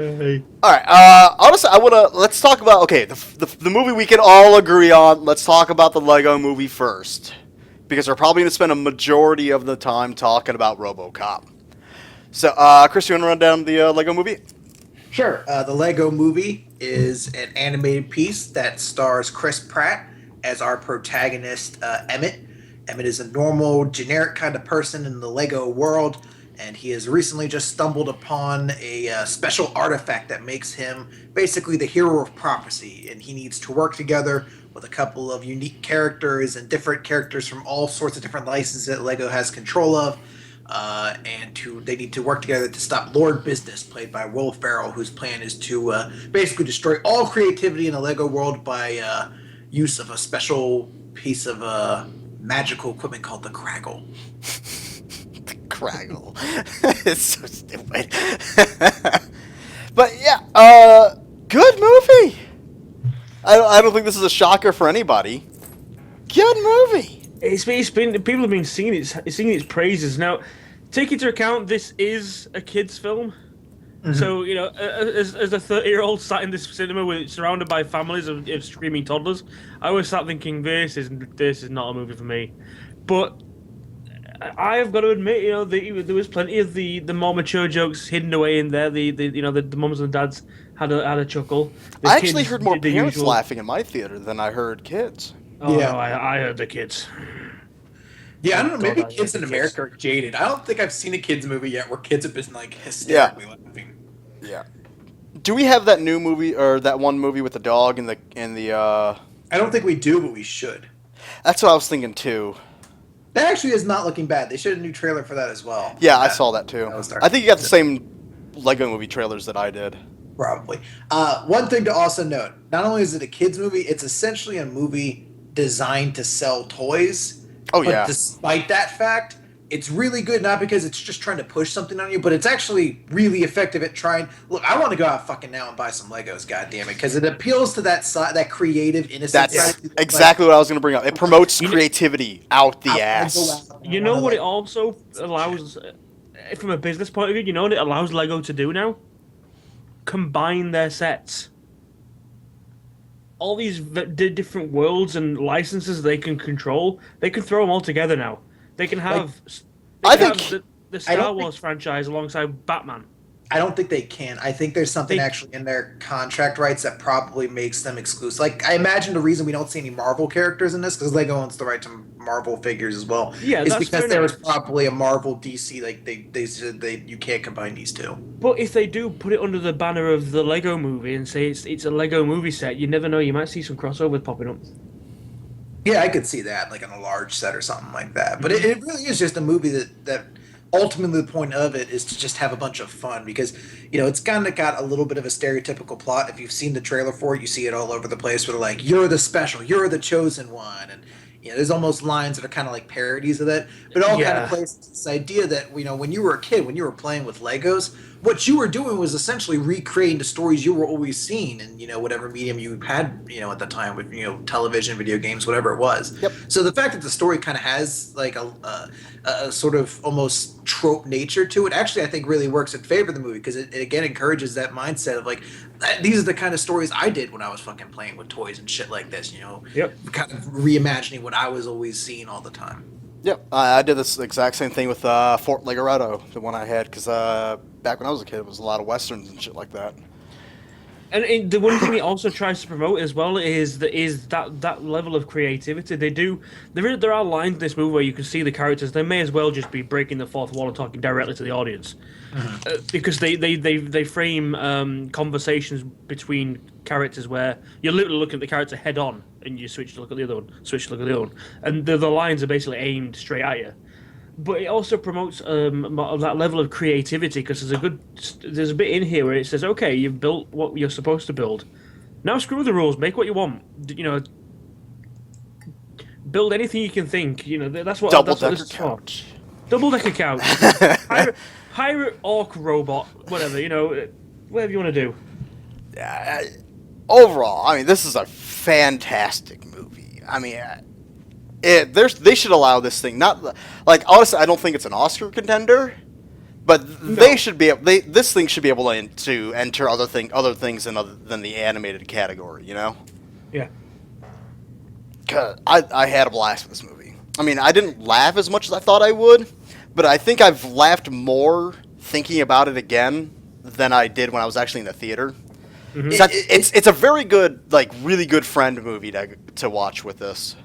All right. Honestly, let's talk about the movie we can all agree on. Let's talk about the Lego Movie first, because we're probably going to spend a majority of the time talking about RoboCop. So, Chris, you want to run down the Lego Movie? Sure. The Lego Movie is an animated piece that stars Chris Pratt as our protagonist, Emmett. Emmett is a normal, generic kind of person in the Lego world, and he has recently just stumbled upon a special artifact that makes him basically the hero of prophecy. And he needs to work together with a couple of unique characters and different characters from all sorts of different licenses that Lego has control of, and they need to work together to stop Lord Business, played by Will Ferrell, whose plan is to basically destroy all creativity in the Lego world by use of a special piece of magical equipment called the Craggle. Craggle. It's so stupid. But yeah, good movie. I don't think this is a shocker for anybody. Good movie. It's been people have been singing its praises. Now, take into account this is a kids' film, so as a 30-year-old sat in this cinema surrounded by families of screaming toddlers, I always start thinking this is not a movie for me. But I have got to admit, there was plenty of the more mature jokes hidden away in there. The mums and dads had a chuckle. The I actually kids heard more did the parents usual. laughing in my theater than I heard kids. Oh Yeah. no, I heard the kids. Yeah, I don't know. Maybe God, I kids hate in the America are jaded. I don't think I've seen a kids movie yet where kids have been like hysterically laughing. Yeah. Do we have that new movie or that one movie with the dog and the? I don't think we do, but we should. That's what I was thinking too. That actually is not looking bad. They showed a new trailer for that as well. Yeah, I saw that too. That was dark. I think you got the same Lego Movie trailers that I did. Probably. One thing to also note: not only is it a kids movie, it's essentially a movie designed to sell toys. Oh But yeah. despite that fact, it's really good, not because it's just trying to push something on you, but it's actually really effective at trying. Look, I want to go out fucking now and buy some Legos, goddammit, because it appeals to that side, that creative, innocent That's side. exactly what I was going to bring up. It promotes creativity out the I wanna ass. go out and I You know wanna, what like, it also allows, from a business point of view, you know what it allows Lego to do now? Combine their sets. All these different worlds and licenses they can control, they can throw them all together now. They can have, I have think- the I don't Star think- Wars franchise alongside Batman. I don't think they can. I think there's something They- actually in their contract rights that probably makes them exclusive. Like, I imagine the reason we don't see any Marvel characters in this, because Lego owns the right to Marvel figures as well, Yeah, is that's because fair there was enough. probably a Marvel DC, like, they said you can't combine these two. But if they do put it under the banner of the Lego movie and say it's a Lego movie set, you never know. You might see some crossovers popping up. Yeah, I could see that, like on a large set or something like that. But it really is just a movie that ultimately the point of it is to just have a bunch of fun because, it's kind of got a little bit of a stereotypical plot. If you've seen the trailer for it, you see it all over the place where they're like, you're the special, you're the chosen one. And, there's almost lines that are kind of like parodies of that. But it all kind Yeah. of plays to this idea that, when you were a kid, when you were playing with Legos, what you were doing was essentially recreating the stories you were always seeing in, whatever medium you had, at the time with, television, video games, whatever it was. Yep. So the fact that the story kind of has like a sort of almost trope nature to it, actually, I think really works in favor of the movie because it again encourages that mindset of like, these are the kind of stories I did when I was fucking playing with toys and shit like this, Yep. kind of reimagining what I was always seeing all the time. Yep, I did this exact same thing with Fort Legoretto, the one I had, because back when I was a kid, it was a lot of westerns and shit like that. And the one thing it also tries to promote as well is that level of creativity. There are lines in this movie where you can see the characters. They may as well just be breaking the fourth wall and talking directly to the audience, because they frame conversations between characters where you're literally looking at the character head on, and you switch to look at the other one, switch to look at the other one, and the lines are basically aimed straight at you. But it also promotes that level of creativity because there's a bit in here where it says, okay, you've built what you're supposed to build. Now screw the rules, make what you want. Build anything you can think. That's what Double that's what decker this is for. couch. Double decker couch, pirate orc robot, whatever. Whatever you want to do. Overall, I mean, this is a fantastic movie. I mean, they should allow this thing. Not like honestly, I don't think it's an Oscar contender, But No. they should be able. This thing should be able to enter other things than the animated category. You know. Yeah. 'Cause I had a blast with this movie. I mean, I didn't laugh as much as I thought I would, but I think I've laughed more thinking about it again than I did when I was actually in the theater. Mhm. It's a very good, like, really good friend movie to watch with this.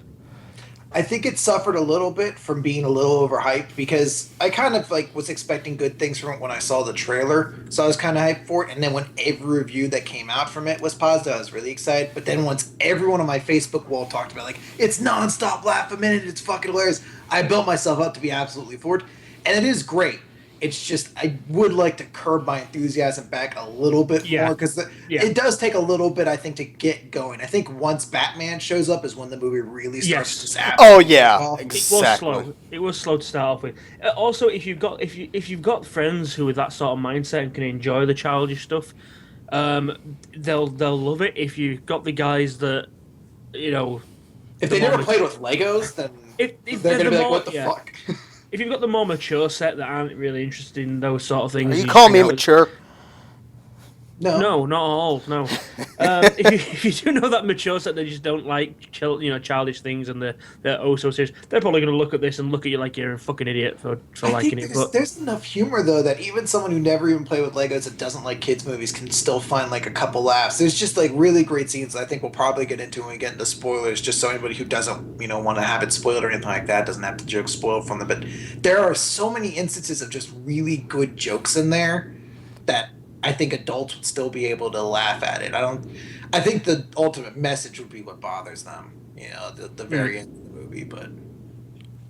I think it suffered a little bit from being a little overhyped because I kind of like was expecting good things from it when I saw the trailer, so I was kind of hyped for it. And then when every review that came out from it was positive, I was really excited. But then once everyone on my Facebook wall talked about like it's nonstop laugh a minute, it's fucking hilarious, I built myself up to be absolutely floored, and it is great. It's just I would like to curb my enthusiasm back a little bit Yeah. more because it does take a little bit, I think, to get going. I think once Batman shows up is when the movie really starts Yes. to just absolutely take off. It was Exactly. slow. It was slow to start off with. Also, if you've got friends who with that sort of mindset and can enjoy the childish stuff, they'll love it. If you've got the guys that, you know, If the they never more played with Legos, then if they're gonna the be like, more- "What the yeah. fuck?" if you've got the more mature set that aren't really interested in those sort of things, Are you you calling me hang out with- mature? No, not at all. No. If you do know that mature set, they just don't like childish things, and they're oh so serious. They're probably going to look at this and look at you like you're a fucking idiot for I liking think it. But there's enough humor though that even someone who never even played with Legos and doesn't like kids movies can still find like a couple laughs. There's just like really great scenes that I think we'll probably get into when we get into spoilers, just so anybody who doesn't want to have it spoiled or anything like that doesn't have the joke spoiled from them. But there are so many instances of just really good jokes in there that I think adults would still be able to laugh at it. I think the ultimate message would be what bothers them, the very end of the movie. But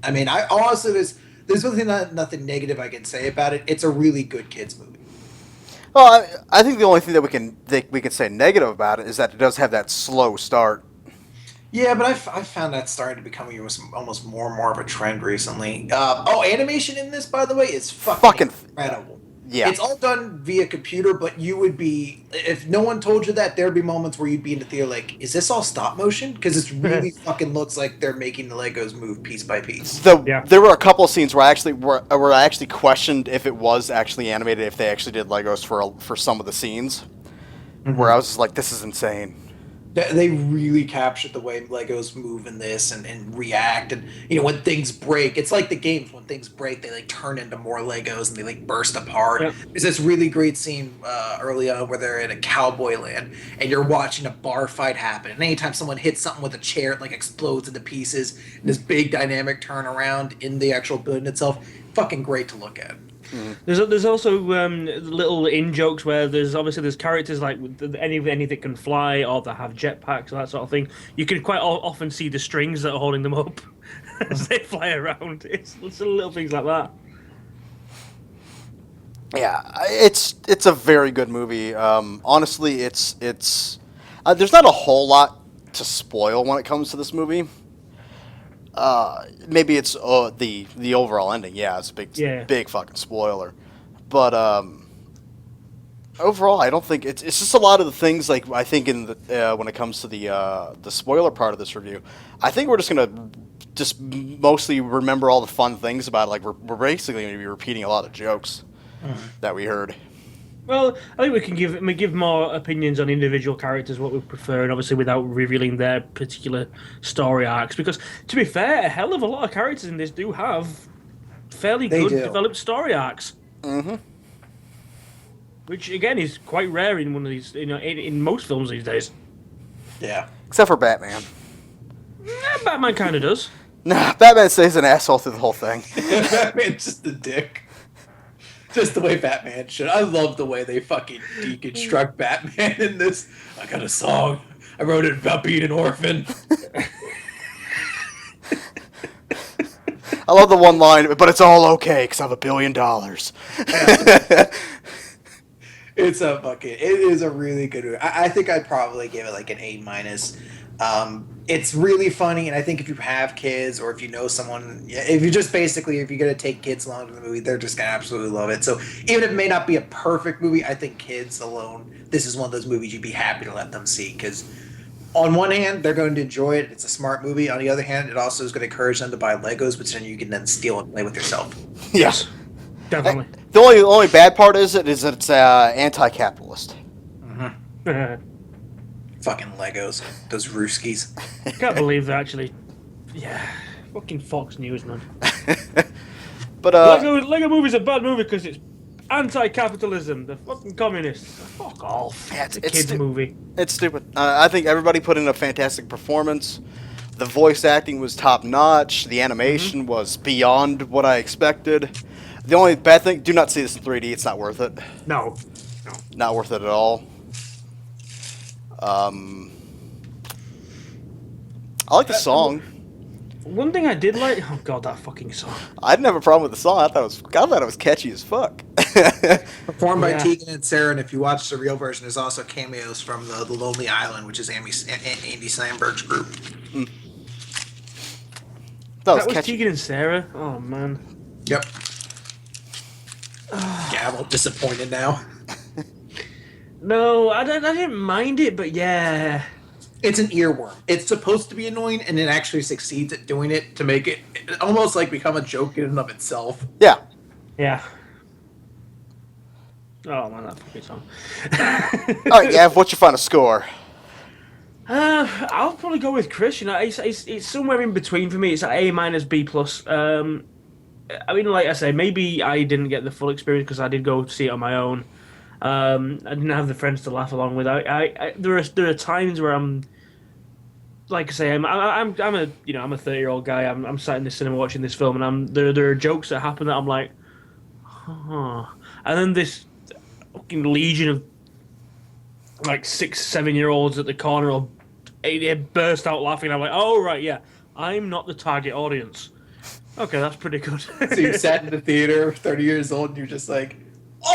I mean, I honestly there's really nothing negative I can say about it. It's a really good kids movie. Well, I think the only thing that we can say negative about it is that it does have that slow start. Yeah, but I found that starting to become almost more and more of a trend recently. Animation in this, by the way, is fucking incredible. Yeah. It's all done via computer, but you would be, if no one told you that, there'd be moments where you'd be in the theater like, is this all stop motion? Because it really fucking looks like they're making the Legos move piece by piece. There were a couple of scenes where I actually questioned if it was actually animated, if they actually did Legos for some of the scenes, where I was just like, this is insane. They really captured the way Legos move in this and react, and when things break, it's like the games. When things break, they like turn into more Legos and they like burst apart. Yep. There's this really great scene early on where they're in a cowboy land and you're watching a bar fight happen. And anytime someone hits something with a chair, it like explodes into pieces. And this big dynamic turnaround in the actual building itself, fucking great to look at. there's also little in jokes where there's characters like any that can fly or that have jetpacks or that sort of thing. You can quite often see the strings that are holding them up as they fly around. It's little things like that. Yeah, it's a very good movie. Honestly, it's there's not a whole lot to spoil when it comes to this movie. Maybe it's the overall ending. Yeah, it's a big fucking spoiler. But overall, I don't think it's just a lot of the things like I think in the when it comes to the spoiler part of this review. I think we're just gonna mostly remember all the fun things about it. Like we're basically gonna be repeating a lot of jokes that we heard. Well, I think we can give more opinions on individual characters, what we prefer, and obviously without revealing their particular story arcs. Because, to be fair, a hell of a lot of characters in this do have fairly good developed story arcs. Mm-hmm. Which, again, is quite rare in one of these, in most films these days. Yeah. Except for Batman. Batman kind of does. Nah, Batman stays an asshole through the whole thing. Batman's just a dick. Just the way Batman should. I love the way they fucking deconstruct Batman in this. I got a song. I wrote it about being an orphan. I love the one line, but it's all okay because I have $1 billion. It is a really good movie. I think I'd probably give it like an A-. It's really funny, and I think if you have kids or if you know someone, if you're going to take kids along to the movie, they're just going to absolutely love it. So even if it may not be a perfect movie, I think kids alone, this is one of those movies you'd be happy to let them see because on one hand, they're going to enjoy it. It's a smart movie. On the other hand, it also is going to encourage them to buy Legos, which then you can then steal and play with yourself. Yes. Definitely. The only bad part is that it's anti-capitalist. Fucking Legos, those Rooskies. Can't believe that actually. Yeah, fucking Fox News, man. But Lego Movie's a bad movie because it's anti-capitalism. The fucking communists. Fuck off. Yeah, It's a kids movie. It's stupid. I think everybody put in a fantastic performance. The voice acting was top notch. The animation was beyond what I expected. The only bad thing: do not see this in 3D. It's not worth it. No. Not worth it at all. I like the song. One thing I did like, oh god, that fucking song. I didn't have a problem with the song. I thought it was catchy as fuck. Performed by Yeah. Tegan and Sarah, and if you watch the real version, there's also cameos from the Lonely Island, which is Andy Samberg's group. That was catchy. Tegan and Sarah. Oh man. Yep. Gavel disappointed now. No, I didn't mind it, but yeah. It's an earworm. It's supposed to be annoying, and it actually succeeds at doing it to make it almost like become a joke in and of itself. Yeah. Yeah. Oh man, that fucking song. All right, Gav, what's your final score? I'll probably go with Chris. You know, it's somewhere in between for me. It's like A minus B plus. I mean, like I say, maybe I didn't get the full experience because I did go see it on my own. I didn't have the friends to laugh along with. There are times where I'm, like I say, I'm a 30-year-old guy. I'm sat in the cinema watching this film, and there are jokes that happen that I'm like, huh. And then this fucking legion of like 6-7-year-olds at the corner will they burst out laughing. I'm like, oh right, yeah, I'm not the target audience. Okay, that's pretty good. So you sat in the theater, 30 years old, and you're just like,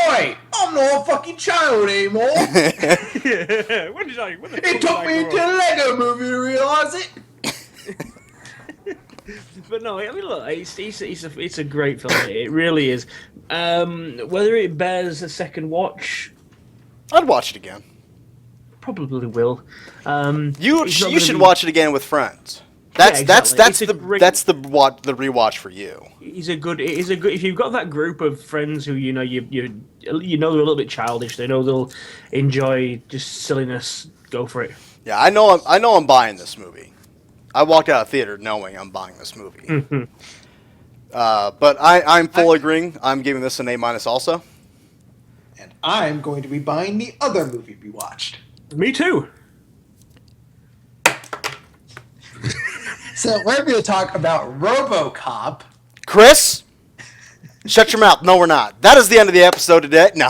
"Oi, I'm not a fucking child anymore." Yeah. When did I? When the fuck It did took I me grow to up? the Lego movie to realize it. But no, I mean, look, it's a great film. It really is. Whether it bears a second watch, I'd watch it again. probably will. You It's not you gonna should be- watch it again with friends. That's exactly. that's It's a the great- that's the rewatch for you. It is a good. If you've got that group of friends who you know they're a little bit childish, they know they'll enjoy just silliness. Go for it. Yeah, I know I'm buying this movie. I walked out of theater knowing I'm buying this movie. Mhm. But I'm full agreeing. I'm giving this an A minus also. And I'm going to be buying the other movie we watched. Me too. So we're going to talk about Robocop. Chris, shut your mouth. No, we're not. That is the end of the episode today. No.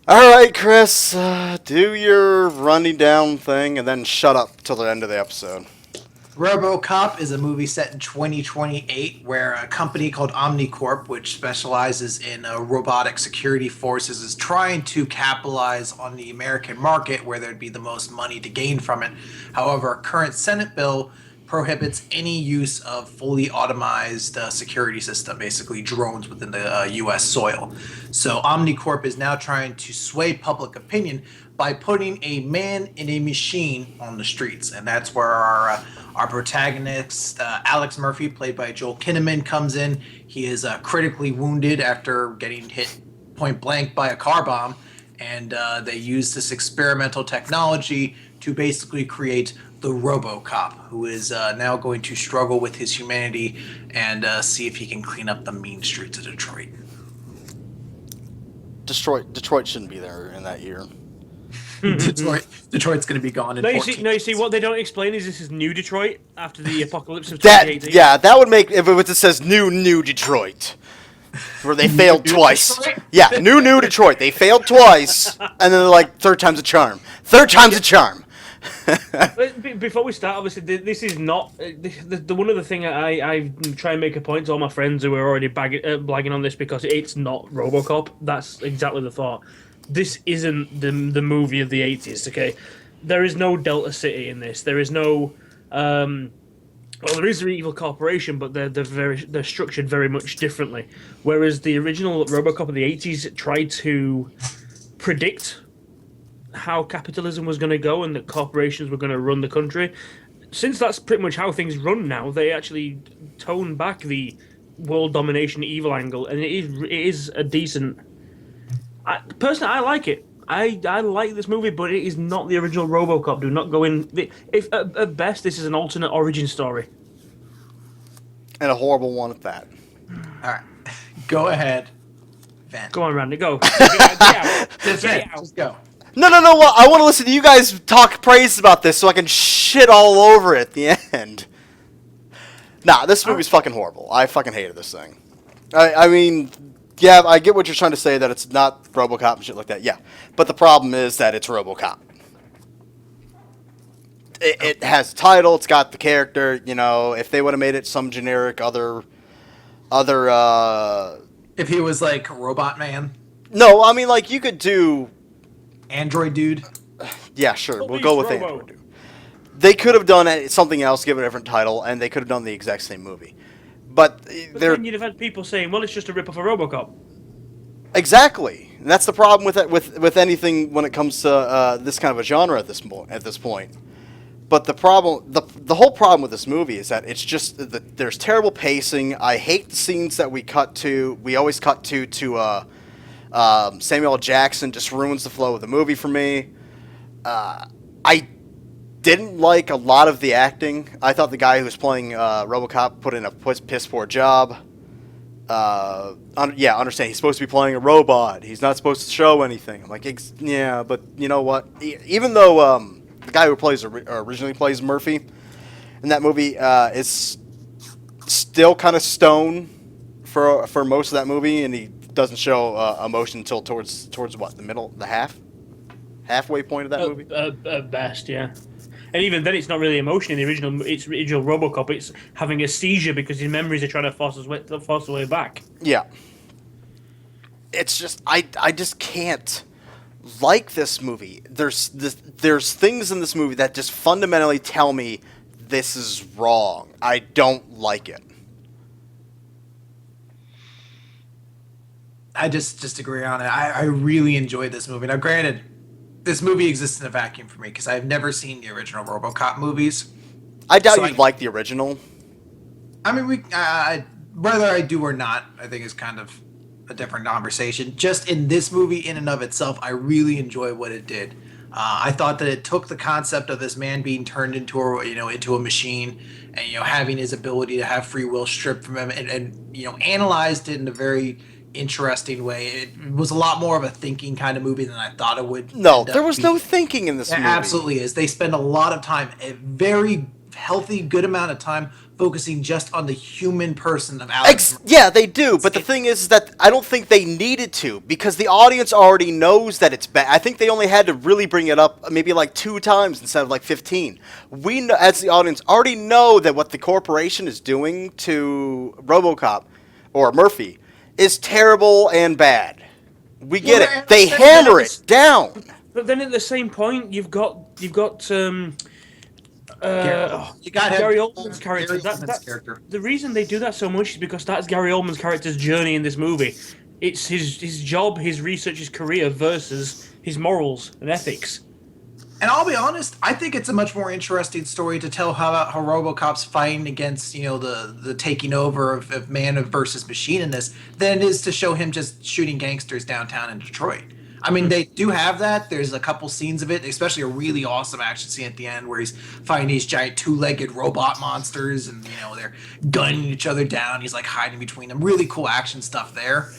All right, Chris, do your running down thing and then shut up till the end of the episode. Robocop is a movie set in 2028 where a company called Omnicorp, which specializes in robotic security forces, is trying to capitalize on the American market where there'd be the most money to gain from it. However, a current Senate bill prohibits any use of fully automized security system, basically drones within the U.S. soil. So Omnicorp is now trying to sway public opinion by putting a man in a machine on the streets, and that's where our protagonist Alex Murphy, played by Joel Kinnaman, comes in. He is critically wounded after getting hit point blank by a car bomb, and they use this experimental technology to basically create the Robocop, who is now going to struggle with his humanity and see if he can clean up the mean streets of Detroit. Detroit shouldn't be there in that year. Detroit's going to be gone in 14 you see, what they don't explain is this is New Detroit after the apocalypse of That 2018. that would make if it says new Detroit, where they failed New twice. Detroit? Yeah, new Detroit. They failed twice, and then they're like third time's a charm. Third time's a charm. But before we start, obviously, this is not the one of the thing I try and make a point to all my friends who are already blagging on this because it's not RoboCop. That's exactly the thought. This isn't the movie of the 80s. Okay, there is no Delta City in this. There is no. Well, there is an evil corporation, but they're structured very much differently. Whereas the original RoboCop of the 80s tried to predict how capitalism was going to go and that corporations were going to run the country. Since that's pretty much how things run now, they actually tone back the world domination evil angle, and it is a decent. Personally, I like it. I like this movie, but it is not the original RoboCop. Do not go in. If at best, this is an alternate origin story. And a horrible one at that. All right, go ahead, vent. Go on, Randy. Go. Get out. Just Get vent. out. Just go. No. Well, I want to listen to you guys talk praise about this so I can shit all over it at the end. Nah, this movie's fucking horrible. I fucking hated this thing. I mean, yeah, I get what you're trying to say, that it's not RoboCop and shit like that. Yeah, but the problem is that it's RoboCop. It has a title. It's got the character. You know, if they would have made it some generic other. If he was like Robot Man, No, I mean, like, you could do. Android Dude. Yeah, sure. We'll Police go with Robo. Android. They could have done something else, given a different title, and they could have done the exact same movie. But But they're then you'd have had people saying, "Well, it's just a rip off of RoboCop." exactly. And that's the problem with it, with anything when it comes to this kind of a genre at this point. But the whole problem with this movie is that it's just that there's terrible pacing. I hate the scenes that we cut to. We always cut to Samuel L. Jackson. Just ruins the flow of the movie for me. I didn't like a lot of the acting. I thought the guy who was playing RoboCop put in a piss poor job. Understand. He's supposed to be playing a robot. He's not supposed to show anything. I'm like, yeah, but you know what? Even though the guy who originally plays Murphy in that movie is still kind of stone for most of that movie, and he doesn't show emotion until towards what, the middle, halfway point of that movie. At best, yeah. And even then, it's not really emotion in the original. It's original RoboCop. It's having a seizure because his memories are trying to force his way back. Yeah. It's just I just can't like this movie. There's things in this movie that just fundamentally tell me this is wrong. I don't like it. I just agree on it. I really enjoyed this movie. Now, granted, this movie exists in a vacuum for me because I've never seen the original RoboCop movies. I doubt So you'd like the original. I mean, whether I do or not, I think is kind of a different conversation. Just in this movie, in and of itself, I really enjoy what it did. I thought that it took the concept of this man being turned into a machine, and having his ability to have free will stripped from him, and analyzed it in a very interesting way. It was a lot more of a thinking kind of movie than I thought it would. No, there was no thinking in this It movie. absolutely is. They spend a lot of time, a very healthy, good amount of time, focusing just on the human person of Alex. Yeah, they do, but the thing is that I don't think they needed to, because the audience already knows that it's bad. I think they only had to really bring it up maybe like 2 times instead of like 15. We, as the audience, already know that what the corporation is doing to RoboCop, or Murphy, is terrible and bad. We get it. They hammer it down. But then at the same point, you've got You got Gary Oldman's character. Gary Oldman's character. The reason they do that so much is because that's Gary Oldman's character's journey in this movie. It's his job, his research, his career versus his morals and ethics. And I'll be honest, I think it's a much more interesting story to tell how RoboCop's fighting against, the taking over of man versus machine in this than it is to show him just shooting gangsters downtown in Detroit. I mean, they do have that. There's a couple scenes of it, especially a really awesome action scene at the end where he's fighting these giant 2-legged robot monsters, and they're gunning each other down. He's like hiding between them. Really cool action stuff there.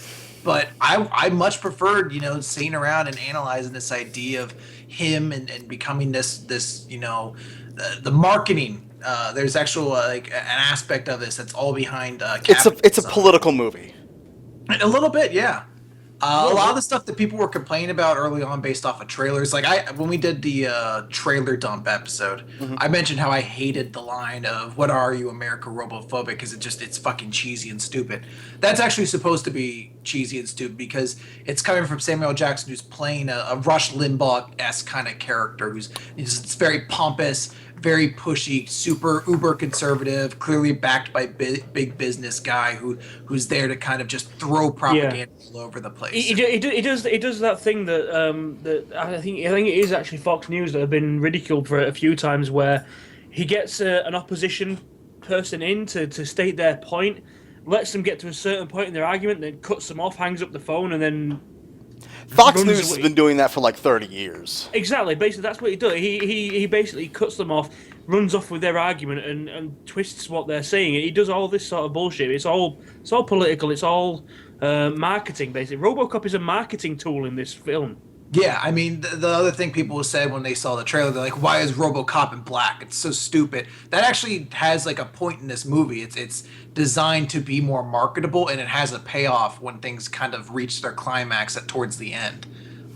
But I much preferred, sitting around and analyzing this idea of him and becoming this the marketing. There's actual like an aspect of this that's all behind. It's a political movie. A little bit, yeah. A lot of the stuff that people were complaining about early on based off of trailers, like when we did the trailer dump episode, I mentioned how I hated the line of "What are you, America, robophobic?" because it's fucking cheesy and stupid. That's actually supposed to be cheesy and stupid because it's coming from Samuel L. Jackson, who's playing a Rush Limbaugh-esque kind of character it's very pompous, very pushy, super uber conservative, clearly backed by big business guy who's there to kind of just throw propaganda all over the place. It does that thing that I think it is actually Fox News that have been ridiculed for it a few times, where he gets an opposition person in to state their point, lets them get to a certain point in their argument, then cuts them off, hangs up the phone, and then Fox runs News has away. been doing that for like 30 years. Exactly. Basically, that's what he does. He basically cuts them off, runs off with their argument, and twists what they're saying. He does all this sort of bullshit. It's all political. It's all marketing. Basically, RoboCop is a marketing tool in this film. Yeah, I mean, the other thing people said when they saw the trailer, they're like, "Why is RoboCop in black? It's so stupid." That actually has like a point in this movie. It's designed to be more marketable, and it has a payoff when things kind of reach their climax at towards the end.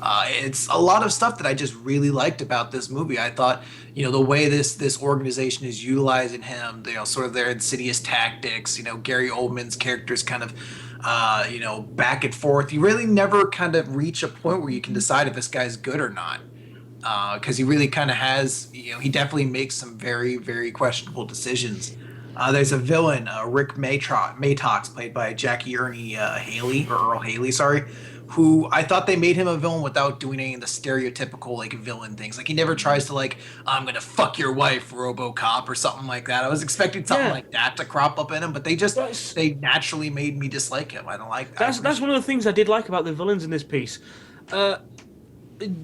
It's a lot of stuff that I just really liked about this movie. I thought, the way this organization is utilizing him, sort of their insidious tactics. Gary Oldman's character's kind of back and forth. You really never kind of reach a point where you can decide if this guy's good or not. Because he really kind of has, he definitely makes some very, very questionable decisions. There's a villain, Rick Matox, played by Jackie Haley, or Earl Haley, sorry, who I thought they made him a villain without doing any of the stereotypical, like, villain things. Like, he never tries to, like, I'm going to fuck your wife, RoboCop, or something like that. I was expecting something Yeah. like that to crop up in him, but they naturally made me dislike him. I don't like that. That's one of the things I did like about the villains in this piece. The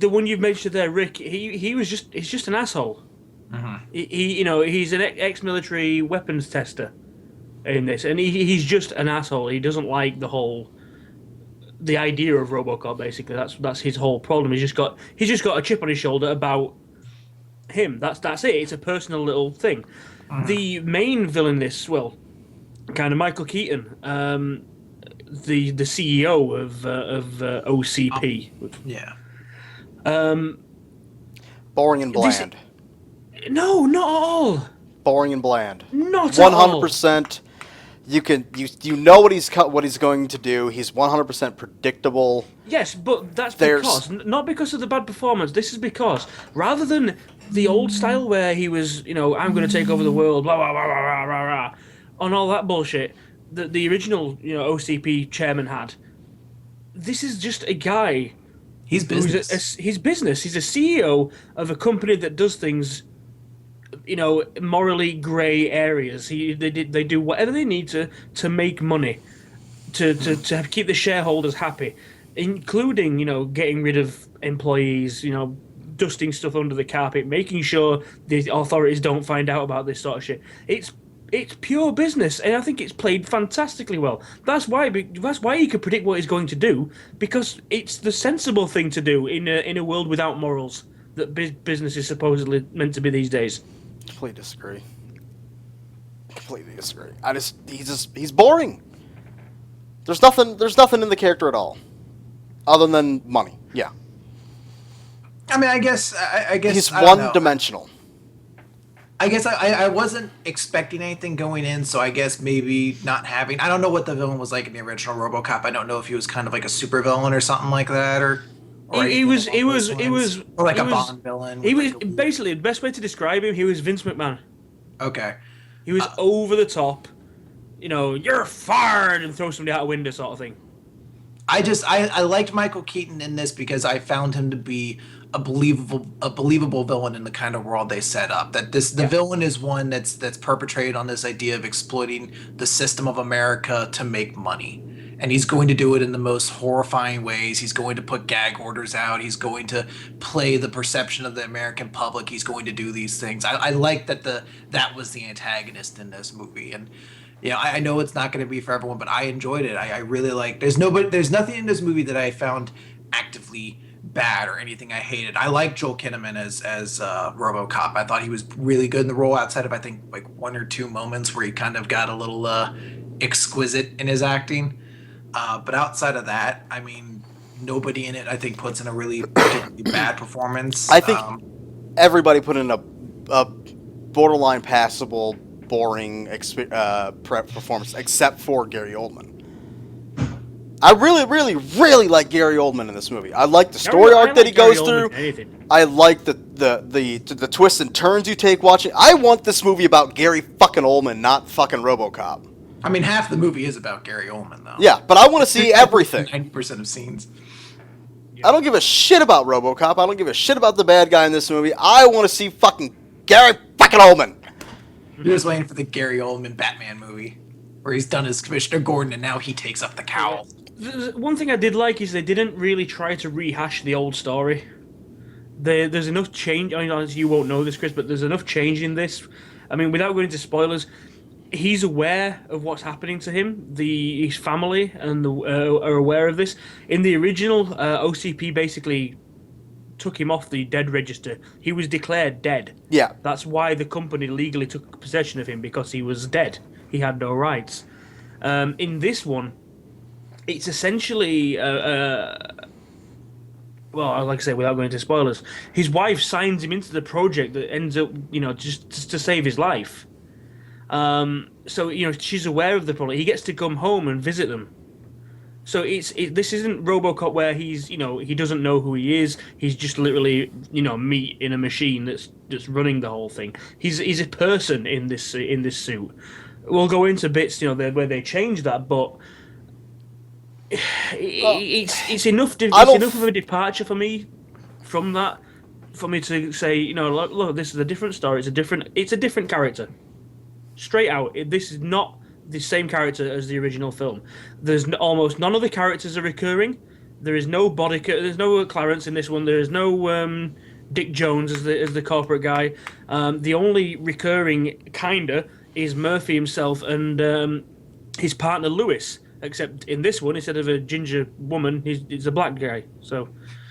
one you've mentioned there, Rick. He's just an asshole. He's an ex-military weapons tester in this, and he's just an asshole. He doesn't like the idea of RoboCop. Basically, that's his whole problem. He's just got a chip on his shoulder about him. That's it. It's a personal little thing. The main villain in this, well, kind of Michael Keaton, the CEO of OCP. Yeah. Boring and bland. No, not at all. Boring and bland. Not at all. 100%. You know what he's going to do. He's 100% predictable. Yes, but that's There's- not because of the bad performance. This is because rather than the old style where he was, I'm going to take over the world, blah blah blah blah blah blah, blah on all that bullshit that the original, OCP chairman had. This is just a guy. He's business. He's business. He's a CEO of a company that does things, morally grey areas. They do whatever they need to make money, to keep the shareholders happy, including getting rid of employees, dusting stuff under the carpet, making sure the authorities don't find out about this sort of shit. It's pure business, and I think it's played fantastically well. That's why you could predict what he's going to do, because it's the sensible thing to do in a world without morals that business is supposedly meant to be these days. Completely disagree. He's boring. There's nothing in the character at all, other than money. Yeah. I mean, I guess He's I don't know. one-dimensional. I guess I wasn't expecting anything going in, so I guess maybe not having. I don't know what the villain was like in the original RoboCop. I don't know if he was kind of like a super villain or something like that, or He was or like a Bond villain. He was with, like, basically the best way to describe him. He was Vince McMahon. okay. He was over the top. You're fired, and throw somebody out a window, sort of thing. I liked Michael Keaton in this because I found him to be a believable villain in the kind of world they set up. That the villain is one that's perpetrated on this idea of exploiting the system of America to make money. And he's going to do it in the most horrifying ways. He's going to put gag orders out. He's going to play the perception of the American public. He's going to do these things. I like that was the antagonist in this movie. And I know it's not going to be for everyone, but I enjoyed it. I really like. There's nothing in this movie that I found actively bad or anything I hated. I like Joel Kinnaman as RoboCop. I thought he was really good in the role, outside of I think like one or two moments where he kind of got a little exquisite in his acting. But outside of that, I mean, nobody in it I think puts in a really particularly bad performance. I think everybody put in a borderline passable, boring performance, except for Gary Oldman. I really, really, really like Gary Oldman in this movie. I like the story arc that he goes through. I like the twists and turns you take watching. I want this movie about Gary fucking Oldman, not fucking RoboCop. I mean, half the movie is about Gary Oldman, though. Yeah, but I want to see everything. 90% of scenes. I don't give a shit about RoboCop. I don't give a shit about the bad guy in this movie. I want to see fucking Gary fucking Oldman. You're just waiting for the Gary Oldman Batman movie. where he's done as Commissioner Gordon and now he takes up the cowl. One thing I did like is they didn't really try to rehash the old story. There's enough change. I mean, you won't know this, Chris, but there's enough change in this. I mean, without going into spoilers, he's aware of what's happening to him. His family and are aware of this. In the original, OCP basically took him off the dead register. He was declared dead. Yeah. That's why the company legally took possession of him, because he was dead. He had no rights. In this one, it's essentially, well, like I say, without going into spoilers, his wife signs him into the project that ends up, just to save his life. So, she's aware of the problem. He gets to come home and visit them. So this isn't RoboCop where he's, he doesn't know who he is. He's just literally, meat in a machine that's running the whole thing. He's a person in this suit. We'll go into bits, where they change that, but it's enough. It's enough of a departure for me from that, for me to say, look, this is a different story. It's a different character. Straight out, this is not the same character as the original film. There's almost none of the characters are recurring. There is no there's no Clarence in this one. There is no Dick Jones as the corporate guy. The only recurring kinda is Murphy himself and his partner Lewis. Except in this one, instead of a ginger woman, he's a black guy. So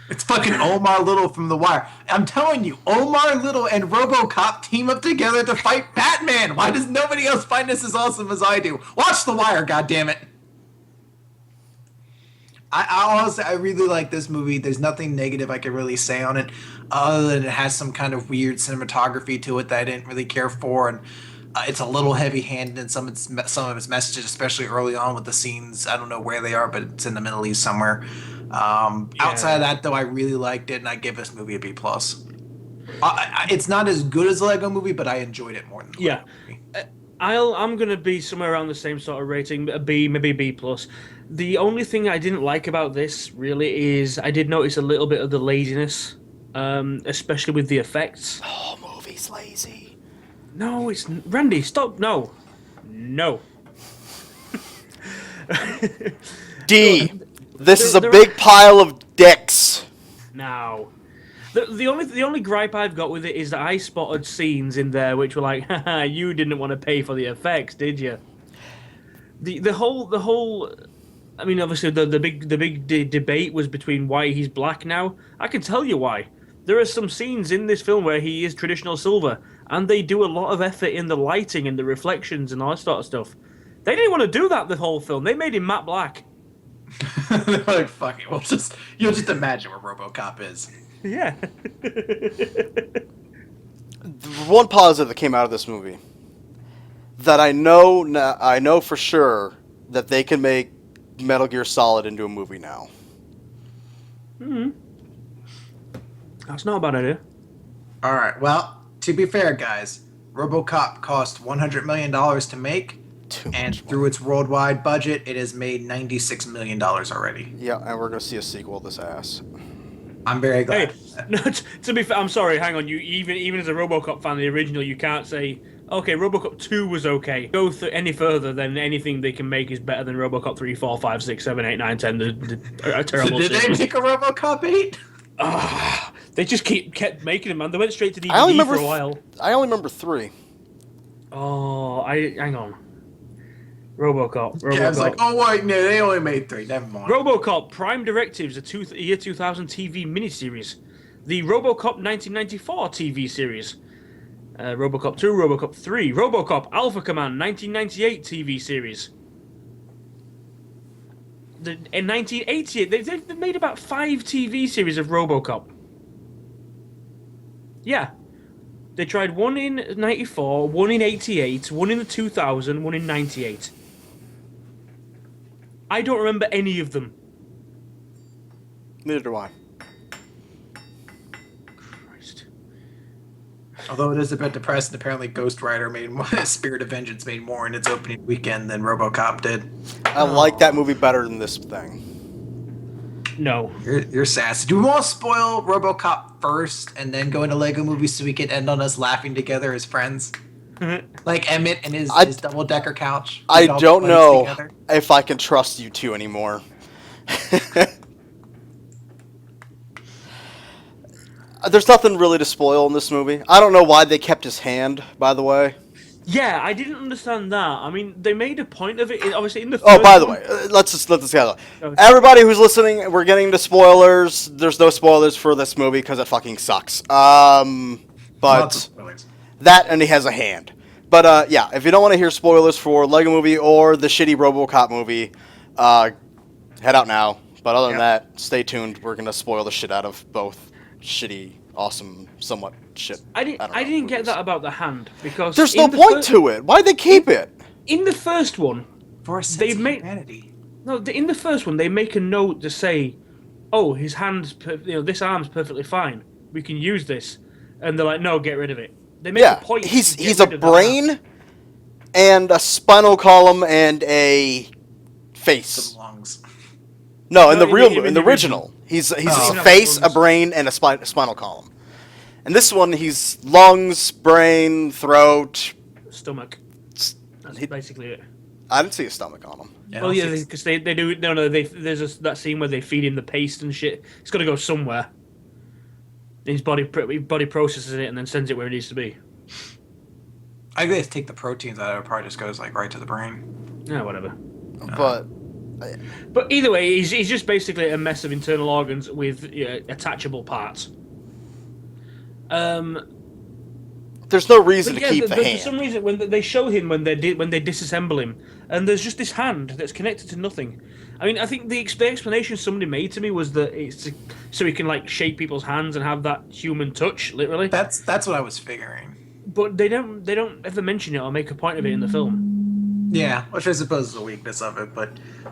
it's fucking Omar Little from The Wire. I'm telling you, Omar Little and RoboCop team up together to fight Batman. Why does nobody else find this as awesome as I do? Watch The Wire, goddammit. I honestly, I really like this movie. There's nothing negative I can really say on it, other than it has some kind of weird cinematography to it that I didn't really care for, and it's a little heavy-handed in some of its messages, especially early on with the scenes. I don't know where they are, but it's in the Middle East somewhere. Outside of that, though, I really liked it, and I give this movie a B+. It's not as good as the Lego Movie, but I enjoyed it more than the Lego Movie. I'm gonna be somewhere around the same sort of rating, a B, maybe B+. The only thing I didn't like about this really is I did notice a little bit of the laziness, especially with the effects. Oh, movie's lazy. No, it's Randy. Stop. No. D. This is a big pile of dicks. Now, the only gripe I've got with it is that I spotted scenes in there which were like, haha, you didn't want to pay for the effects, did you? The whole. I mean, obviously the big debate was between why he's black now. I can tell you why. There are some scenes in this film where he is traditional silver, and they do a lot of effort in the lighting and the reflections and all that sort of stuff. They didn't want to do that the whole film. They made him matte black. They're like, fuck it, you'll just imagine where RoboCop is. Yeah. One positive that came out of this movie that I know for sure that they can make Metal Gear Solid into a movie now. That's not a bad idea. All right. Well, to be fair, guys, RoboCop cost $100 million to make, and through its worldwide budget, it has made $96 million already. Yeah, and we're gonna see a sequel of this ass. I'm very glad. Hey, no, to be fair, I'm sorry. Hang on. You even as a RoboCop fan, the original, you can't say, okay, RoboCop 2 was okay. Go any further than anything they can make is better than RoboCop 3, 4, 5, 6, 7, 8, 9, 10. The terrible. So did they make a RoboCop 8? They just kept making them, man. They went straight to DVD for a while. I only remember 3. Oh, hang on. RoboCop. Yeah, I was like, oh wait, no, they only made 3. Never mind. RoboCop Prime Directives, a year 2000 TV miniseries. The RoboCop 1994 TV series. RoboCop 2, RoboCop 3, RoboCop Alpha Command 1998 TV series. In 1988, they've made about 5 TV series of RoboCop. Yeah. They tried one in 94, one in 88, one in the 2000, one in 98. I don't remember any of them. Neither do I. Christ. Although it is a bit depressing, apparently Ghost Rider made more, Spirit of Vengeance made more in its opening weekend than RoboCop did. I like that movie better than this thing. No. You're sassy. Do we want to spoil RoboCop first and then go into Lego movies so we can end on us laughing together as friends? Like Emmett and his double-decker couch. I We'd all be don't buddies know together. if I can trust you two anymore. There's nothing really to spoil in this movie. I don't know why they kept his hand, by the way. Yeah, I didn't understand that. I mean, they made a point of it. Obviously, in the Oh, first by the one- way, let's get out. Okay. Everybody who's listening, we're getting into spoilers. There's no spoilers for this movie because it fucking sucks. Lots of But spoilers. that and he has a hand. But yeah, if you don't want to hear spoilers for Lego Movie or the shitty RoboCop movie, head out now. But other than that, stay tuned. We're gonna spoil the shit out of both shitty, awesome, somewhat shit. I didn't get that about the hand because There's no point to it. Why'd they keep it? In the first one, For a sense They've of made- humanity. no, in the first one they make a note to say, "Oh, his hand's, this arm's perfectly fine. We can use this," and they're like, "No, get rid of it." They make Yeah, a point. he's to get a rid of the arm. brain and a spinal column and a face. Some lungs. No, in No, in the original, he's a Oh. face, a brain, and a spinal column. And this one, he's lungs, brain, throat. Stomach. That's He- basically it. I didn't see a stomach on him. Well, yeah, because they do. No, there's that scene where they feed him the paste and shit. It's got to go somewhere. His body processes it and then sends it where it needs to be. I guess take the proteins out of it. Probably just goes like right to the brain. Yeah, whatever. But But either way, he's just basically a mess of internal organs with attachable parts. there's no reason But to yeah, keep the for hand. some reason, when they show him when they disassemble him, and there's just this hand that's connected to nothing. I mean, I think the explanation somebody made to me was that it's so he can like shake people's hands and have that human touch, literally. That's what I was figuring. But they don't ever mention it or make a point of it in the film. Yeah, which I suppose is a weakness of it, but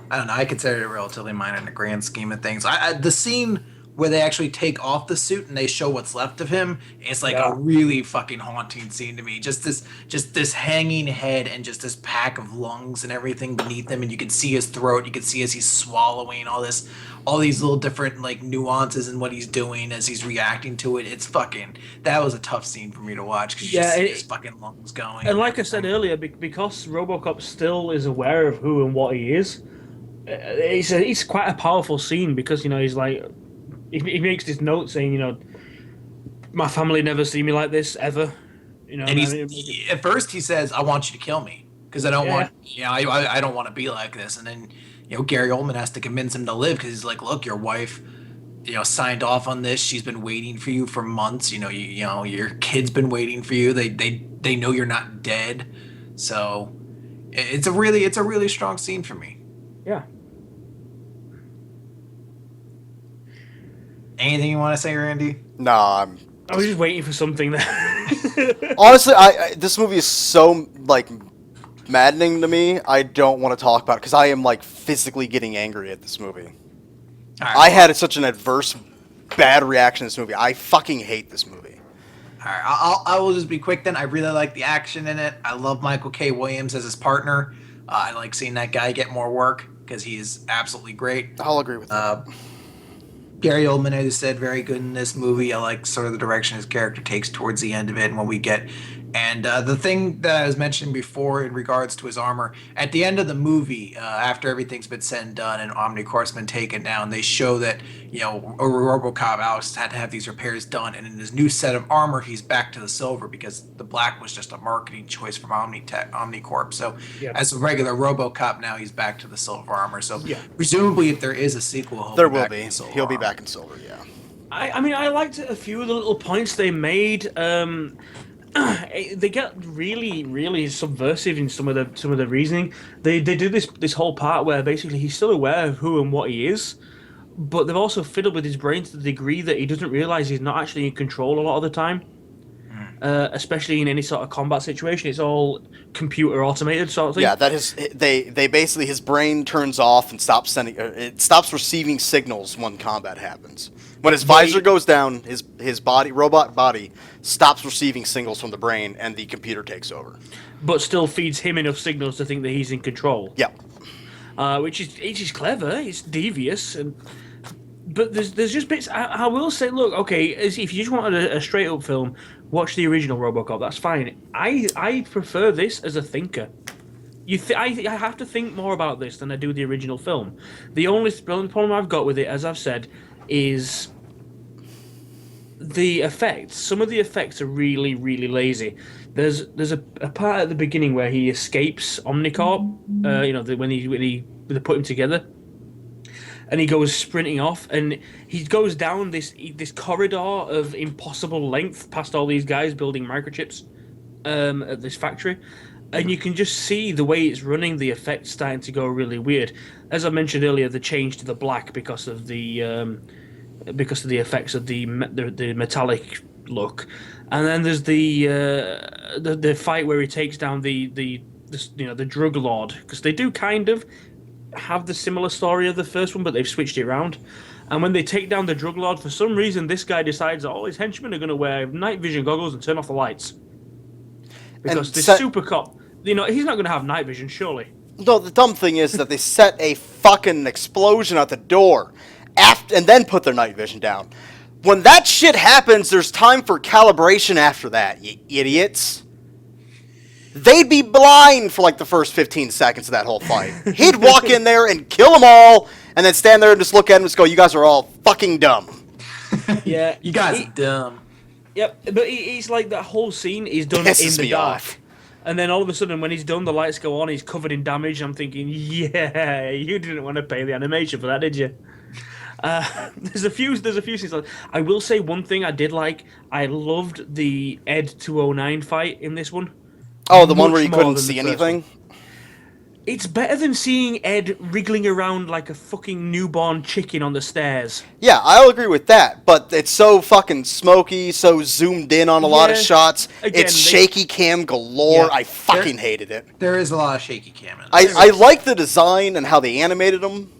I don't know. I consider it relatively minor in the grand scheme of things. The scene where they actually take off the suit and they show what's left of him, it's like Yeah. a really fucking haunting scene to me. Just this hanging head and just this pack of lungs and everything beneath him, and you can see his throat. You can see as he's swallowing all these little different like nuances in what he's doing as he's reacting to it. It's fucking. That was a tough scene for me to watch because you Yeah, just see it- his fucking lungs going. And like I said earlier, because RoboCop still is aware of who and what he is, it's quite a powerful scene because he's like. He makes this note saying, my family never see me like this ever. And at first he says, "I want you to kill me because I don't want, I don't want to be like this." And then, Gary Oldman has to convince him to live because he's like, "Look, your wife, signed off on this. She's been waiting for you for months. Your kid's been waiting for you. They know you're not dead. So, it's a really strong scene for me." Yeah. Anything you want to say, Randy? No, I was just waiting for something there. honestly, this movie is so like maddening to me. I don't want to talk about it because I am like physically getting angry at this movie. All right. I had such an adverse, bad reaction to this movie. I fucking hate this movie. All right, I will just be quick then. I really like the action in it. I love Michael K. Williams as his partner. I like seeing that guy get more work because he is absolutely great. I'll agree with that. Gary Oldman, as I said, very good in this movie. I like sort of the direction his character takes towards the end of it and what we get. And the thing that I was mentioning before in regards to his armor, at the end of the movie, after everything's been said and done and Omnicorp's been taken down, they show that, Robocop Alex had to have these repairs done. And in his new set of armor, he's back to the silver because the black was just a marketing choice from Omnicorp. So Yeah. as a regular Robocop now, he's back to the silver armor. So Yeah. presumably if there is a sequel, he'll There be will back be. in the silver He'll be armor. back in silver. Yeah. I mean, I liked a few of the little points they made. They get really, really subversive in some of the reasoning. They do this whole part where basically he's still aware of who and what he is, but they've also fiddled with his brain to the degree that he doesn't realize he's not actually in control a lot of the time. Especially in any sort of combat situation, it's all computer automated sort of thing. Yeah, they basically his brain turns off and stops sending. It stops receiving signals when combat happens. When his visor goes down, his robot body stops receiving signals from the brain, and the computer takes over. But still feeds him enough signals to think that he's in control. Yeah. Which is clever. It's devious, and But there's just bits. I will say, look, okay, if you just wanted a straight up film, watch the original RoboCop. That's fine. I prefer this as a thinker. I have to think more about this than I do the original film. The only problem I've got with it, as I've said, is the effects. Some of the effects are really, really lazy. There's a part at the beginning where he escapes Omnicorp. When they put him together, and he goes sprinting off, and he goes down this corridor of impossible length past all these guys building microchips at this factory, and you can just see the way it's running. The effects starting to go really weird. As I mentioned earlier, the change to the black because of the effects of the metallic look, and then there's the fight where he takes down the drug lord, because they do kind of have the similar story of the first one, but they've switched it around. And when they take down the drug lord, for some reason, this guy decides that all his henchmen are going to wear night vision goggles and turn off the lights. Because this super cop, he's not going to have night vision, surely. No, the dumb thing is that they set a fucking explosion at the door and then put their night vision down. When that shit happens, there's time for calibration after that, you idiots. They'd be blind for like the first 15 seconds of that whole fight. He'd walk in there and kill them all, and then stand there and just look at them and just go, "You guys are all fucking dumb." Yeah, you guys are dumb. Yep, but it's like that whole scene is done Pisses in the me dark. off. And then all of a sudden, when he's done, the lights go on, he's covered in damage. I'm thinking, yeah, you didn't want to pay the animation for that, did you? There's a few scenes. I will say one thing I did like. I loved the Ed 209 fight in this one. Oh, the one where you couldn't see anything? It's better than seeing Ed wriggling around like a fucking newborn chicken on the stairs. Yeah, I'll agree with that, but it's so fucking smoky, so zoomed in on a lot of shots. Again, it's shaky cam galore. Yeah, I fucking hated it. There is a lot of shaky cam in it. I like the design and how they animated them.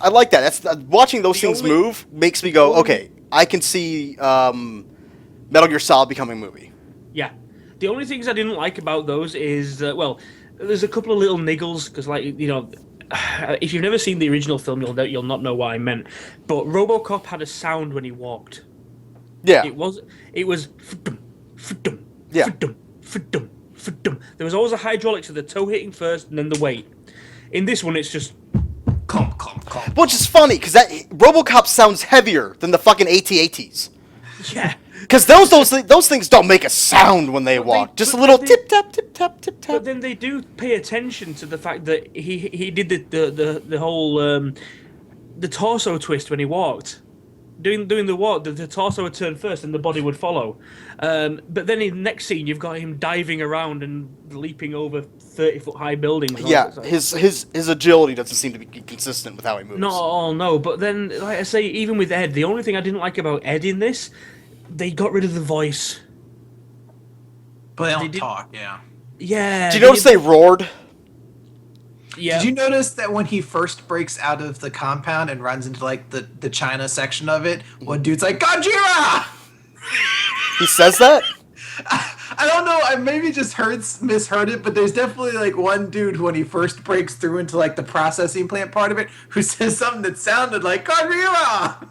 I like that. Watching those things move makes me go, okay, I can see Metal Gear Solid becoming a movie. Yeah. The only things I didn't like about those is, there's a couple of little niggles, because, if you've never seen the original film, you'll not know what I meant. But RoboCop had a sound when he walked. Yeah. It was fa-dum, fa-dum, Yeah. fa-dum, fa-dum, fa-dum. There was always a hydraulics of the toe hitting first and then the weight. In this one, it's just Comp. Which is funny, because that RoboCop sounds heavier than the fucking AT-ATs. yeah. Because those things don't make a sound when they walk. Just a little tip-tap, tip-tap, tip-tap. But then they do pay attention to the fact that he did the whole the torso twist when he walked. Doing the walk, the torso would turn first and the body would follow. But then in the next scene, you've got him diving around and leaping over 30-foot high buildings. Yeah, his agility doesn't seem to be consistent with how he moves. Not at all, no. But then, like I say, even with Ed, the only thing I didn't like about Ed in this, they got rid of the voice. But they don't talk, yeah. Yeah. Did you notice they roared? Yeah. Did you notice that when he first breaks out of the compound and runs into like the China section of it, one dude's like, "Gojira!" He says that? I don't know. I maybe just misheard it, but there's definitely like one dude when he first breaks through into like the processing plant part of it who says something that sounded like Gojira.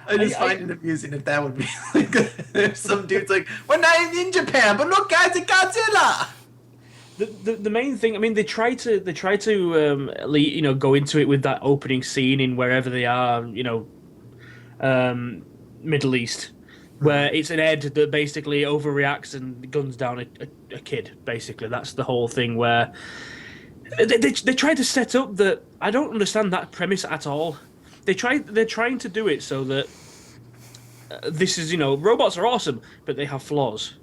I just find it amusing if that would be like there's some dude's like, "We're not in Japan, but look, guys, it's Godzilla." The main thing, I mean, they try to go into it with that opening scene in wherever they are, Middle East, where it's an Ed that basically overreacts and guns down a kid. Basically, that's the whole thing. Where they try to set up that I don't understand that premise at all. They're trying to do it so that this is robots are awesome, but they have flaws.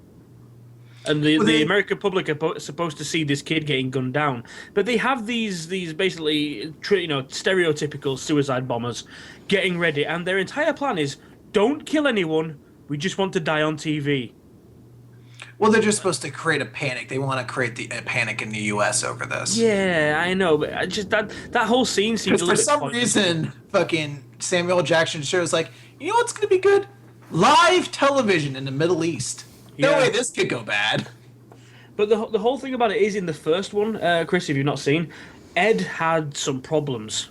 And the American public are supposed to see this kid getting gunned down, but they have these basically stereotypical suicide bombers getting ready, and their entire plan is don't kill anyone. We just want to die on TV. Well, they're just supposed to create a panic. They want to create a panic in the U.S. over this. Yeah, I know, but that whole scene seems a little bit for some pointless. reason, fucking Samuel Jackson shows like, you know what's going to be good? Live television in the Middle East. No way this could go bad. But the whole thing about it is in the first one, Chris, if you've not seen, Ed had some problems.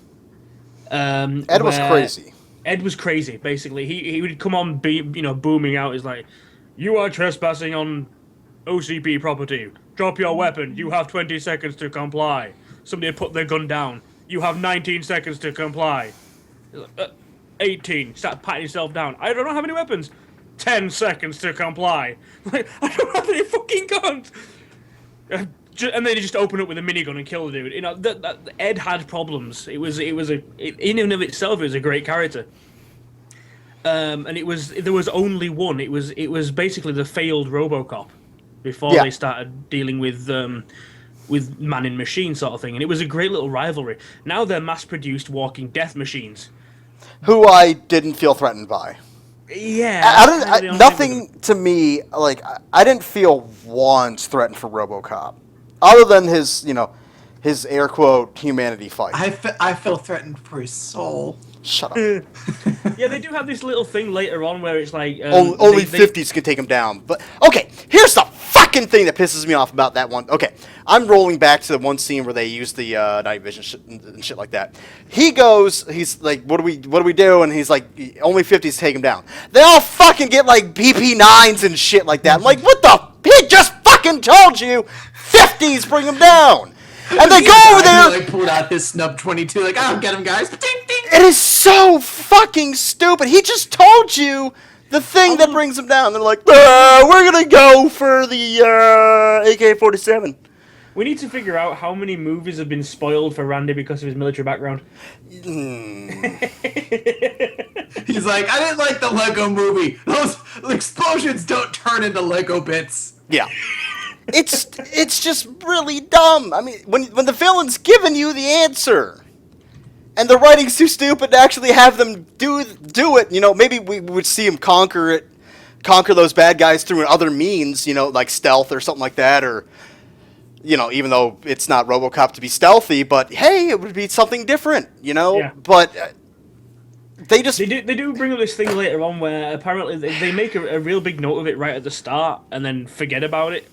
Ed was crazy. Ed was crazy. Basically, he would come on, booming out. Is like, "You are trespassing on OCP property. Drop your weapon. You have 20 seconds to comply." Somebody would put their gun down. "You have 19 seconds to comply." 18. Start patting yourself down. "I don't have any weapons." 10 seconds to comply. Like, I don't have any fucking guns. And then they just open up with a minigun and kill the dude. Ed had problems. In and of itself, it was a great character. And there was only one. It was basically the failed Robocop before they started dealing with man in machine sort of thing. And it was a great little rivalry. Now they're mass-produced walking death machines, who I didn't feel threatened by. Yeah, nothing to me, like, I didn't feel once threatened for RoboCop, other than his air quote humanity fight. I feel threatened for his soul. Shut up. Yeah, they do have this little thing later on where it's like only 50s can take him down. But okay, here's the fucking thing that pisses me off about that one. Okay, I'm rolling back to the one scene where they use the night vision and shit like that. He's like, what do we do? And he's like, only 50s take him down. They all fucking get like BP9s and shit like that. I'm like, what the? He just fucking told you 50s bring him down. And they go over there. Like pulled out his snub 22. Like, I'll get him, guys. Ding, ding. It is so fucking stupid. He just told you the thing that brings him down. They're like, we're gonna go for the AK-47. We need to figure out how many movies have been spoiled for Randy because of his military background. He's like, I didn't like the Lego movie. Those explosions don't turn into Lego bits. Yeah. It's just really dumb. I mean, when the villain's giving you the answer, and the writing's too stupid to actually have them do it, maybe we would see him conquer those bad guys through other means, like stealth or something like that, or even though it's not RoboCop to be stealthy, but hey, it would be something different, Yeah. But they do bring up this thing later on where apparently they make a real big note of it right at the start and then forget about it.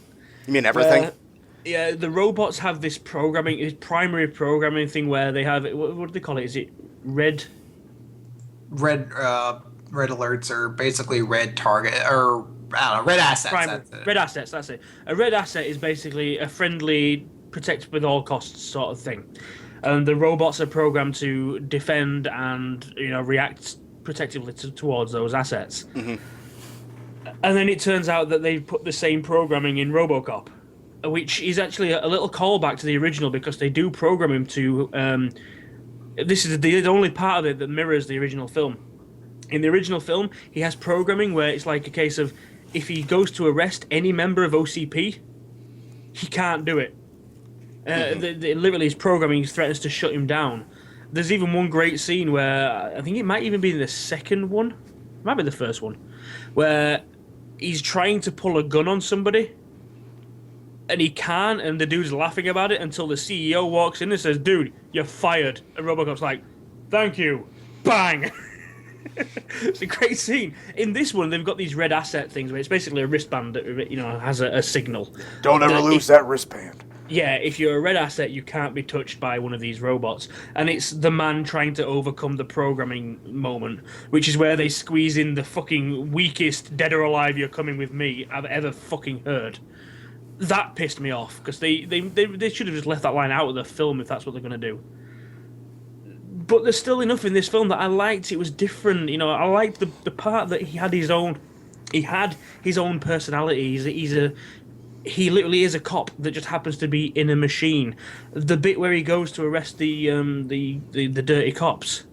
You mean everything? Yeah, the robots have this primary programming thing where they have, what do they call it? Is it red? Red alerts are basically red target, or I don't know, red assets. Red assets, that's it. A red asset is basically a friendly, protect with all costs sort of thing. And the robots are programmed to defend and react protectively towards those assets. Mm-hmm. And then it turns out that they've put the same programming in Robocop, which is actually a little callback to the original because they do program him to. This is the only part of it that mirrors the original film. In the original film, he has programming where it's like a case of if he goes to arrest any member of OCP, he can't do it. Literally, his programming threatens to shut him down. There's even one great scene where I think it might even be the second one, it might be the first one, where he's trying to pull a gun on somebody, and he can't, and the dude's laughing about it until the CEO walks in and says, "Dude, you're fired." And Robocop's like, "Thank you." Bang! It's a great scene. In this one, they've got these red asset things where it's basically a wristband that has a signal. Don't ever lose that wristband. Yeah, if you're a red asset, you can't be touched by one of these robots. And it's the man trying to overcome the programming moment, which is where they squeeze in the fucking weakest dead or alive you're coming with me I've ever fucking heard. That pissed me off, because they should have just left that line out of the film if that's what they're going to do. But there's still enough in this film that I liked. It was different. I liked the part that he had his own personality. He literally is a cop that just happens to be in a machine. The bit where he goes to arrest the dirty cops,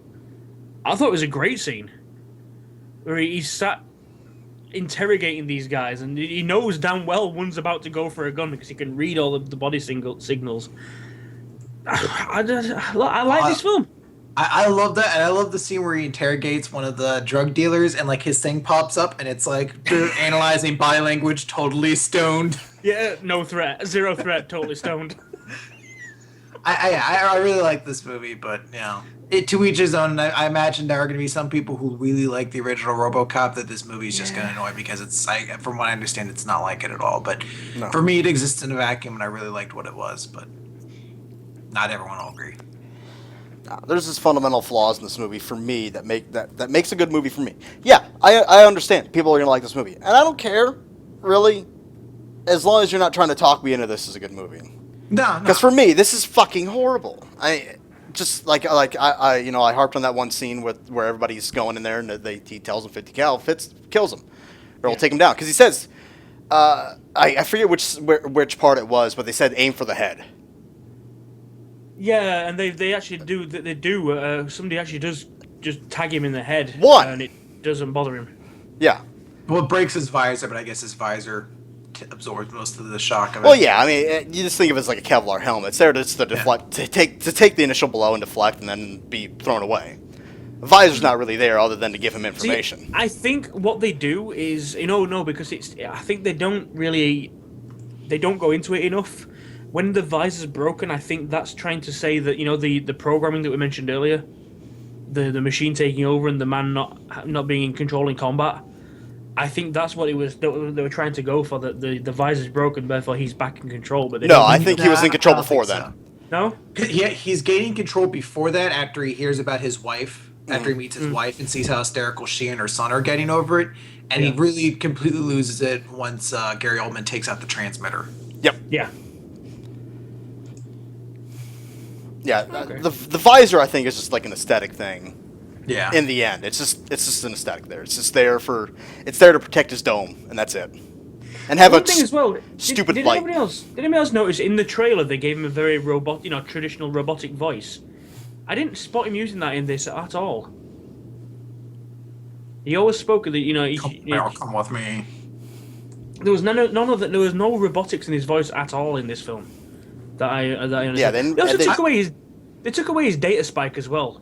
I thought it was a great scene. Where he's sat interrogating these guys, and he knows damn well one's about to go for a gun because he can read all of the body signals. I like this film. I love that, and I love the scene where he interrogates one of the drug dealers, and like his thing pops up, and it's like they're analyzing body language, totally stoned. Yeah, no threat, zero threat, totally stoned. I really like this movie, but to each his own. I imagine there are going to be some people who really like the original RoboCop that this movie is just going to annoy because it's from what I understand, it's not like it at all. But for me, it exists in a vacuum, and I really liked what it was. But not everyone will agree. There's just fundamental flaws in this movie for me that makes a good movie for me. Yeah, I understand people are gonna like this movie, and I don't care really, as long as you're not trying to talk me into this as a good movie. No, Because for me, this is fucking horrible. I just I I harped on that one scene where everybody's going in there and he tells him 50 cal kills him, or will take him down because he says, I forget which part it was, but they said aim for the head. Yeah, and they actually do. They do. Somebody actually does just tag him in the head. One. And it doesn't bother him. Yeah. Well, it breaks his visor, but I guess his visor absorbs most of the shock of it. Well, yeah. I mean, you just think of it as like a Kevlar helmet. It's there to deflect, to take the initial blow and deflect, and then be thrown away. The visor's not really there other than to give him information. See, I think what they do is, because I think they don't go into it enough. When the visor's broken, I think that's trying to say that, the programming that we mentioned earlier, the machine taking over and the man not being in control in combat. I think that's what they were trying to go for. That the visor's broken, therefore he's back in control. But no, I think he was in control before then. No? Yeah, he's gaining control before that after he hears about his wife, after he meets his wife and sees how hysterical she and her son are getting over it. And he really completely loses it once Gary Oldman takes out the transmitter. Yep. Yeah. Yeah, Okay. the visor I think is just like an aesthetic thing. Yeah. In the end, it's just an aesthetic there. It's just there to protect his dome, and that's it. And have One thing as well. stupid did light. Anybody else notice in the trailer they gave him a very traditional robotic voice? I didn't spot him using that in this at all. He always spoke of the Come with me. There was there was no robotics in his voice at all in this film. That I understand. Yeah, they also took away his data spike as well.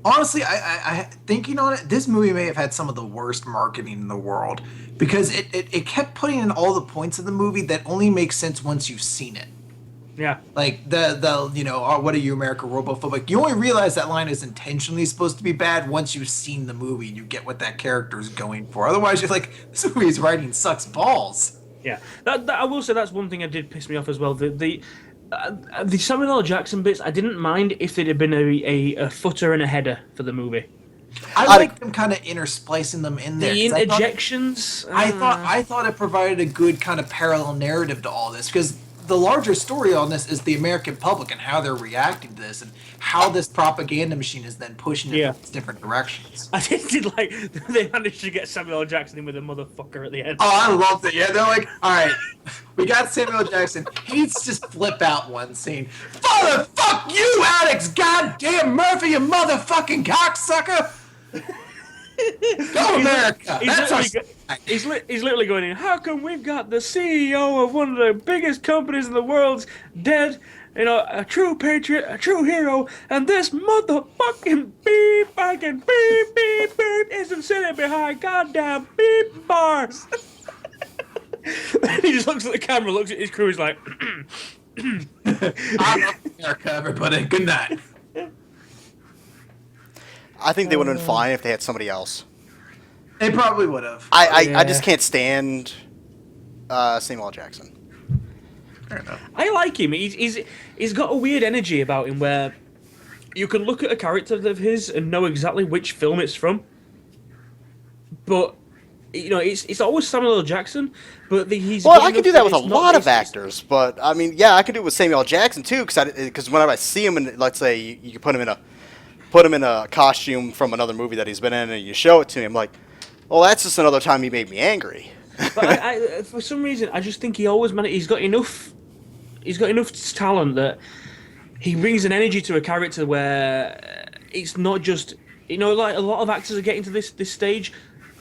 Honestly, I thinking on it, this movie may have had some of the worst marketing in the world because it kept putting in all the points of the movie that only make sense once you've seen it. Yeah. Like what are you, America, robophobic? You only realize that line is intentionally supposed to be bad once you've seen the movie and you get what that character is going for. Otherwise, you're like, this movie's writing sucks balls. Yeah. That I will say that's one thing that did piss me off as well. The Samuel L. Jackson bits, I didn't mind if there'd have been a footer and a header for the movie. I like them kind of intersplicing them in there. The interjections. I thought it provided a good kind of parallel narrative to all this because the larger story on this is the American public and how they're reacting to this and how this propaganda machine is then pushing it in different directions. I did like they managed to get Samuel L. Jackson in with a motherfucker at the end. Oh, I loved it. Yeah, they're like, all right, we got Samuel L. Jackson. He needs to just flip out one scene. Father, fuck you, Alex! Goddamn Murphy, you motherfucking cocksucker! Go America! He's literally going in. How come we've got the CEO of one of the biggest companies in the world's dead? A true patriot, a true hero, and this motherfucking beep fucking beep isn't sitting behind goddamn beep bars. And he just looks at the camera, looks at his crew, he's like, I love America, everybody. Good night. I think they would have been fine if they had somebody else. They probably would have. I just can't stand Samuel L. Jackson. Fair enough. I like him. He's got a weird energy about him where you can look at a character of his and know exactly which film it's from. But it's always Samuel L. Jackson. But he's I could do that with a lot of actors. But I mean, yeah, I could do it with Samuel L. Jackson too. Because whenever I see him, and let's say you put him in a costume from another movie that he's been in, and you show it to him, like, well, that's just another time he made me angry. But I for some reason, I just think he always he's got enough talent that he brings an energy to a character where it's not just like a lot of actors are getting to this stage.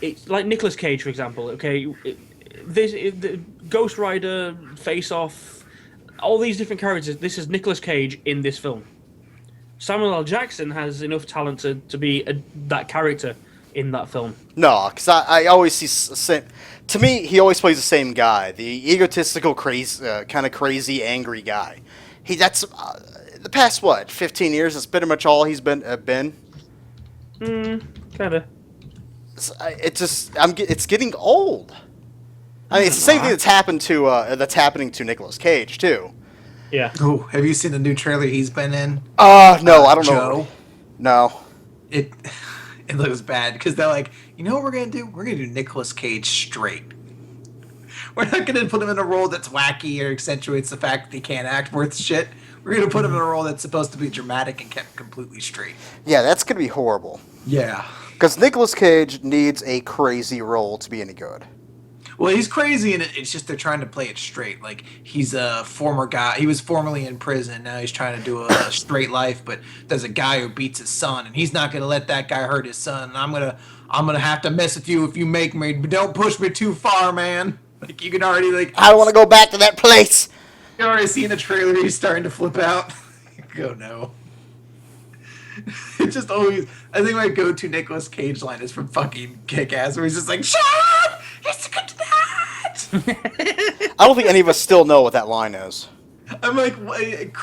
It's like Nicolas Cage, for example. Okay, the Ghost Rider, Face Off, all these different characters. This is Nicolas Cage in this film. Samuel L. Jackson has enough talent to be that character in that film. No, because I always see to me, he always plays the same guy, the egotistical, kind of crazy, angry guy. That's the past 15 years. That's pretty much all he's been. Kind of. It's getting old. I mean, it's the same thing that's happening to Nicolas Cage too. Yeah. Oh, have you seen the new trailer he's been in? No, I don't know. Joe. No. It it looks bad because they're like, you know what we're gonna do? We're gonna do Nicolas Cage straight. We're not gonna put him in a role that's wacky or accentuates the fact that he can't act worth shit. We're gonna put him in a role that's supposed to be dramatic and kept completely straight. Yeah, that's gonna be horrible. Yeah. Because Nicolas Cage needs a crazy role to be any good. Well, he's crazy, and it's just they're trying to play it straight. Like he's a former guy. He was formerly in prison. Now he's trying to do a straight life. But there's a guy who beats his son, and he's not gonna let that guy hurt his son. And I'm gonna have to mess with you if you make me. But don't push me too far, man. Like you can already I don't want to go back to that place. You already see in the trailer he's starting to flip out. Go no. It just always. I think my go-to Nicolas Cage line is from fucking Kick-Ass, where he's just like, "Shut up! It's good to that." I don't think any of us still know what that line is. I'm like, what,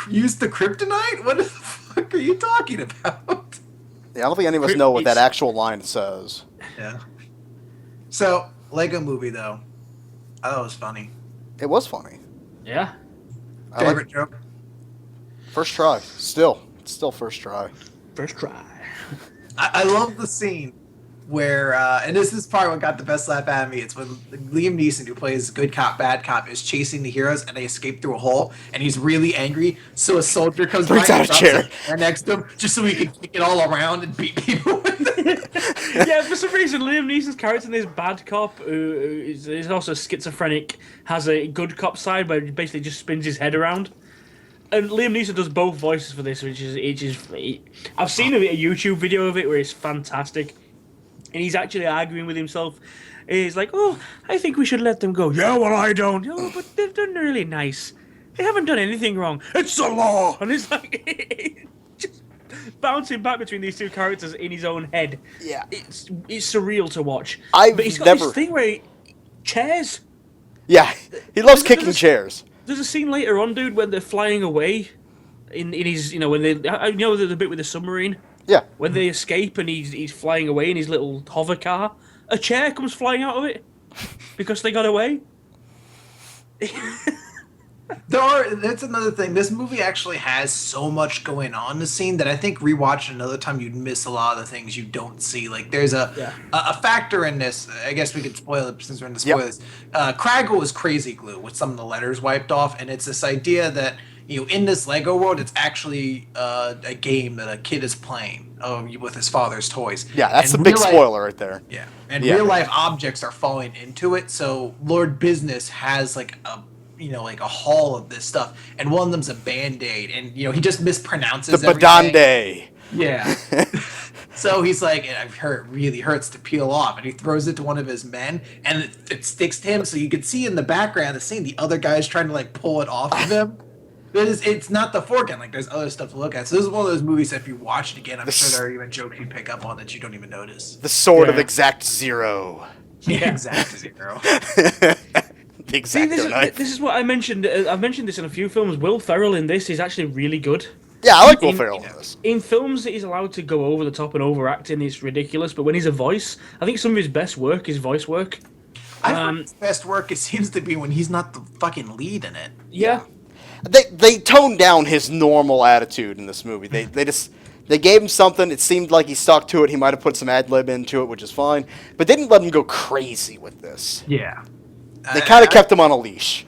use the kryptonite? What the fuck are you talking about? Yeah, I don't think any of us know what that actual line says. Yeah. So, Lego Movie though, I thought it was funny. It was funny. Yeah. I like Favorite joke? first try. Still first try. First try. I love the scene where, and this is probably what got the best laugh out of me. It's when Liam Neeson, who plays good cop, bad cop, is chasing the heroes and they escape through a hole, and he's really angry. So a soldier comes Brings by out and a drops chair. chair next to him, just so he can kick it all around and beat people with it. Yeah, for some reason, Liam Neeson's character in this bad cop, who is also schizophrenic, has a good cop side where he basically just spins his head around. And Liam Neeson does both voices for this, which is I've seen a YouTube video of it where it's fantastic, and he's actually arguing with himself. He's like, "Oh, I think we should let them go." Yeah, well, I don't. Oh, but they've done really nice. They haven't done anything wrong. It's the law, and it's like just bouncing back between these two characters in his own head. Yeah. It's surreal to watch. I've But he's got never- this thing where chairs. Yeah, he loves There's- kicking there's- chairs. There's a scene later on, dude, when they're flying away in his, when they, I know the bit with the submarine, Yeah. when they escape and he's flying away in his little hover car, a chair comes flying out of it because they got away. That's another thing. This movie actually has so much going on in the scene that I think rewatching another time you'd miss a lot of the things you don't see. Like there's a factor in this. I guess we could spoil it since we're in the spoilers. Craggle is crazy glue with some of the letters wiped off, and it's this idea that in this Lego world, it's actually a game that a kid is playing with his father's toys. Yeah, that's And the big real life- spoiler right there. Yeah, and Yeah. real life objects are falling into it. So Lord Business has like a haul of this stuff, and one of them's a Band-Aid, and he just mispronounces The everything. Badande. Yeah. So he's like, I've heard it really hurts to peel off, and he throws it to one of his men, and it sticks to him. So you can see in the background of the scene, the other guy's trying to like pull it off of him. But it's not the foreground. Like there's other stuff to look at. So this is one of those movies that if you watch it again, I'm sure there are even jokes you pick up on that you don't even notice. The sword of Yeah. exact zero. Yeah, exact zero. The See, exacto knife. this is what I mentioned. I've mentioned this in a few films. Will Ferrell in this is actually really good. Yeah, I like Will in- Ferrell in this. In films that he's allowed to go over the top and overacting, it's ridiculous. But when he's a voice, I think some of his best work is voice work. I think his best work it seems to be when he's not the fucking lead in it. Yeah. They toned down his normal attitude in this movie. They gave him something. It seemed like he stuck to it. He might have put some ad lib into it, which is fine. But they didn't let him go crazy with this. Yeah. They kind of kept him on a leash.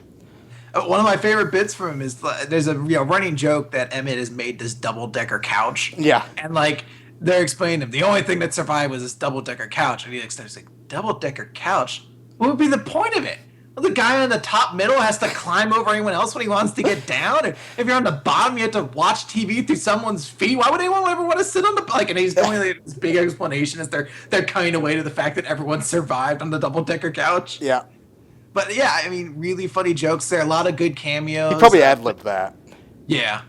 One of my favorite bits from him is there's a running joke that Emmett has made this double-decker couch. Yeah. And like they're explaining to him, the only thing that survived was this double-decker couch. And he's like, double-decker couch? What would be the point of it? Well, the guy on the top middle has to climb over anyone else when he wants to get down. And if you're on the bottom, you have to watch TV through someone's feet. Why would anyone ever want to sit on the and he's going like this big explanation as they're kind away to the fact that everyone survived on the double-decker couch. Yeah. But yeah, I mean, really funny jokes there. A lot of good cameos. He probably ad-libbed that. Yeah.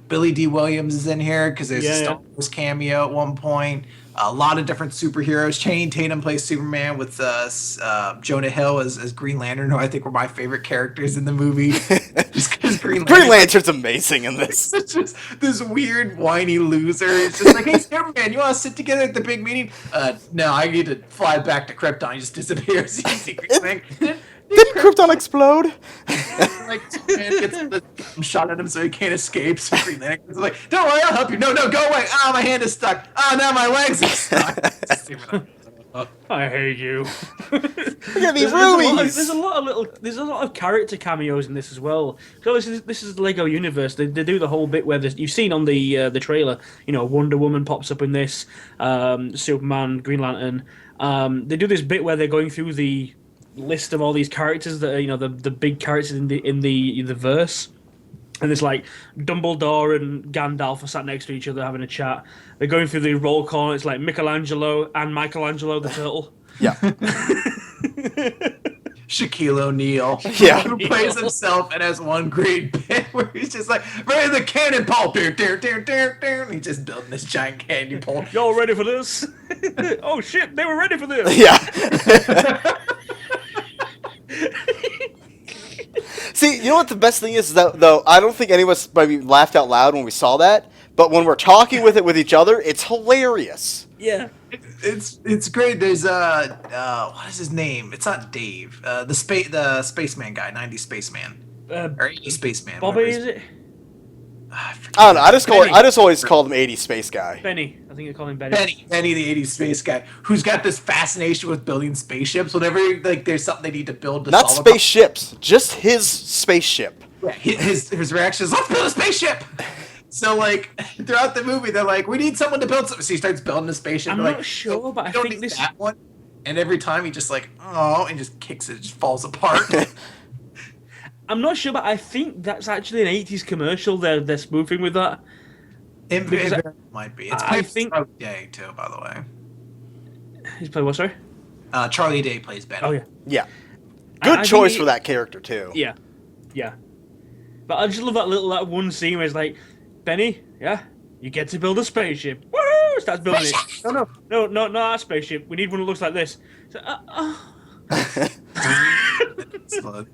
Billy D. Williams is in here because there's a Star Wars cameo at one point. A lot of different superheroes. Channing Tatum plays Superman with Jonah Hill as Green Lantern, who I think were my favorite characters in the movie. Just because Green Lantern's amazing in this. it's just this weird whiny loser. It's just like, hey Superman, you want to sit together at the big meeting? No, I need to fly back to Krypton. He just disappears. Secret thing. Didn't Krypton explode? Like, man gets the shot at him so he can't escape. So Green Lantern's like, don't worry, I'll help you. No, go away. Oh, my hand is stuck. Oh, now my legs are stuck. I hate you. Look at these rubies. There's a lot of character cameos in this as well. So this is the Lego universe. They do the whole bit where you've seen on the trailer. You know, Wonder Woman pops up in this. Superman, Green Lantern. They do this bit where they're going through the list of all these characters that are, the big characters in the verse. And it's like Dumbledore and Gandalf are sat next to each other having a chat. They're going through the roll call. And it's like Michelangelo and Michelangelo the turtle. Yeah. Shaquille O'Neal. Yeah. Who plays himself and has one great bit where he's just like, ready the cannon pole. And he's just building this giant candy pole. Y'all ready for this? Oh shit, they were ready for this. Yeah. See, you know what the best thing is that, though, I don't think any of us maybe laughed out loud when we saw that, but when we're talking with each other, it's hilarious. Yeah. It's great. There's what is his name? It's not Dave. The spaceman guy, 90s spaceman. Or 80s spaceman. Bobby, is it? I don't know. I just always called him 80 Space Guy. Benny. I think they call him Benny. Benny, the 80s space guy, who's got this fascination with building spaceships. Whenever there's something they need to build to Not solve a spaceships, just his spaceship. Yeah, his reaction is, let's build a spaceship. So like throughout the movie, they're like, we need someone to build something. So he starts building a spaceship. I'm They're not like, sure, but I don't think need this. that one. And every time he just like, oh, and just kicks it, it just falls apart. I'm not sure, but I think that's actually an '80s commercial. They're spoofing with that. It Because might be. It's I played think- Charlie Day too, by the way. He's played what? Sorry. Charlie Day plays Benny. Oh yeah. Yeah. I Good think choice he- for that character, too. Yeah. But I just love that one scene where it's like, Benny, yeah, you get to build a spaceship. Woo! Starts building it. No, not our spaceship. We need one that looks like this. So,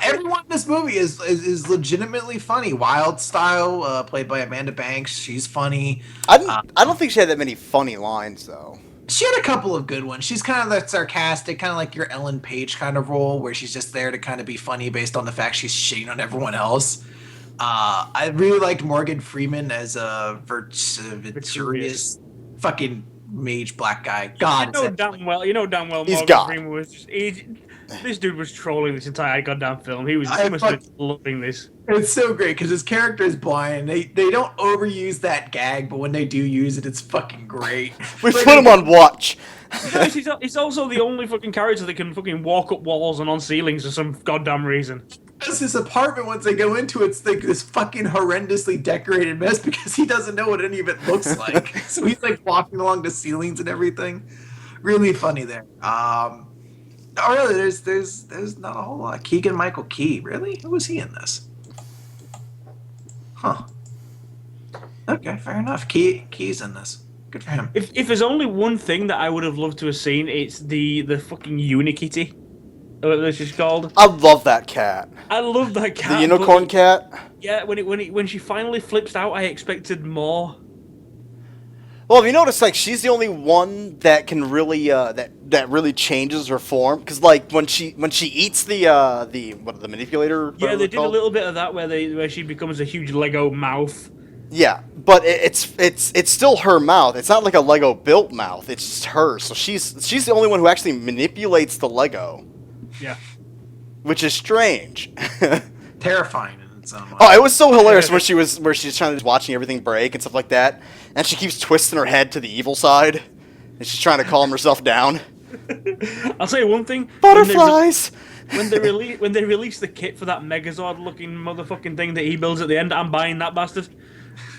Everyone in this movie is legitimately funny. Wild Style, played by Amanda Banks, she's funny. I don't think she had that many funny lines, though. She had a couple of good ones. She's kind of that sarcastic, kind of like your Ellen Page kind of role, where she's just there to kind of be funny based on the fact she's shitting on everyone else. I really liked Morgan Freeman as a virtuous fucking mage black guy. God, you know damn well. He's Morgan God. Freeman was just. This dude was trolling this entire goddamn film. He must have been loving this. it's so great because his character is blind. They don't overuse that gag, but when they do use it, it's fucking great. We Like, put him on watch. He's also the only fucking character that can fucking walk up walls and on ceilings for some goddamn reason. That's his apartment. Once they go into it, it's like this fucking horrendously decorated mess because he doesn't know what any of it looks like. So he's like walking along the ceilings and everything. Really funny there. Oh, really? There's not a whole lot. Keegan Michael Key, really? Who was he in this? Huh. Okay, fair enough. Key's in this. Good for him. If there's only one thing that I would have loved to have seen, it's the fucking Unikitty. What this is called. I love that cat. I love that cat. The unicorn cat. Yeah, when she finally flips out, I expected more. Well, have you noticed, like, she's the only one that can really, that really changes her form? Because, like, when she eats the manipulator... Yeah, they did a little bit of that where she becomes a huge Lego mouth. Yeah, but it's still her mouth. It's not like a Lego built mouth. It's just her. So she's the only one who actually manipulates the Lego. Yeah. Which is strange. Terrifying in its own way. Oh, it was so hilarious where she's trying to watching everything break and stuff like that, and she keeps twisting her head to the evil side, and she's trying to calm herself down. I'll tell you one thing. Butterflies. When they release the kit for that Megazord looking motherfucking thing that he builds at the end, I'm buying that bastard.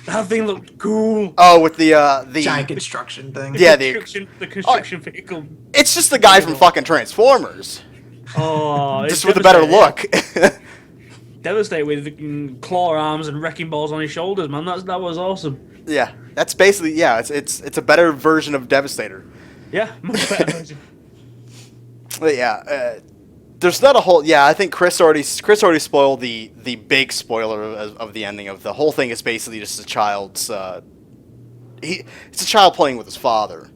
That thing looked cool. Oh, with the giant construction thing. Yeah, the construction vehicle. It's just the guy from fucking Transformers. Oh, it's Just with a better look. Devastated with the claw arms and wrecking balls on his shoulders, man. That was awesome. Yeah, that's basically it's a better version of Devastator. Yeah, much better version. But yeah, there's not a whole. Yeah, I think Chris already spoiled the big spoiler of the ending of the whole thing. Is basically just a child's. It's a child playing with his father.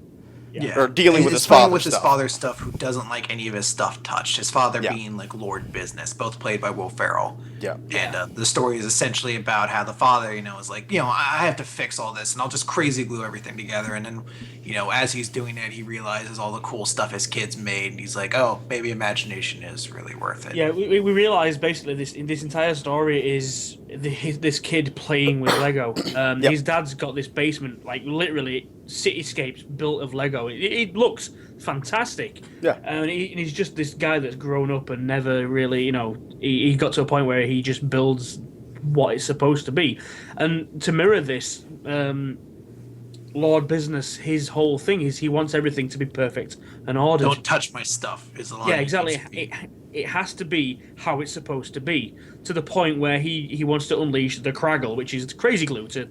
Yeah. Or dealing And with he's his playing father's with his stuff. father's stuff, who doesn't like any of his stuff touched. His father Yeah. being like Lord Business, both played by Will Ferrell. Yeah. And the story is essentially about how the father, is like, I have to fix all this, and I'll just crazy glue everything together. And then, as he's doing it, he realizes all the cool stuff his kids made, and he's like, oh, maybe imagination is really worth it. Yeah, we realize basically this entire story is this kid playing with Lego. Yep. His dad's got this basement, like literally cityscapes built of Lego. It looks fantastic. Yeah. And he's just this guy that's grown up and never really, he got to a point where he just builds what it's supposed to be. And to mirror this, Lord Business, his whole thing is he wants everything to be perfect and ordered. Don't touch my stuff is the line. Yeah, exactly. It has to be how it's supposed to be, to the point where he wants to unleash the Craggle, which is crazy glue to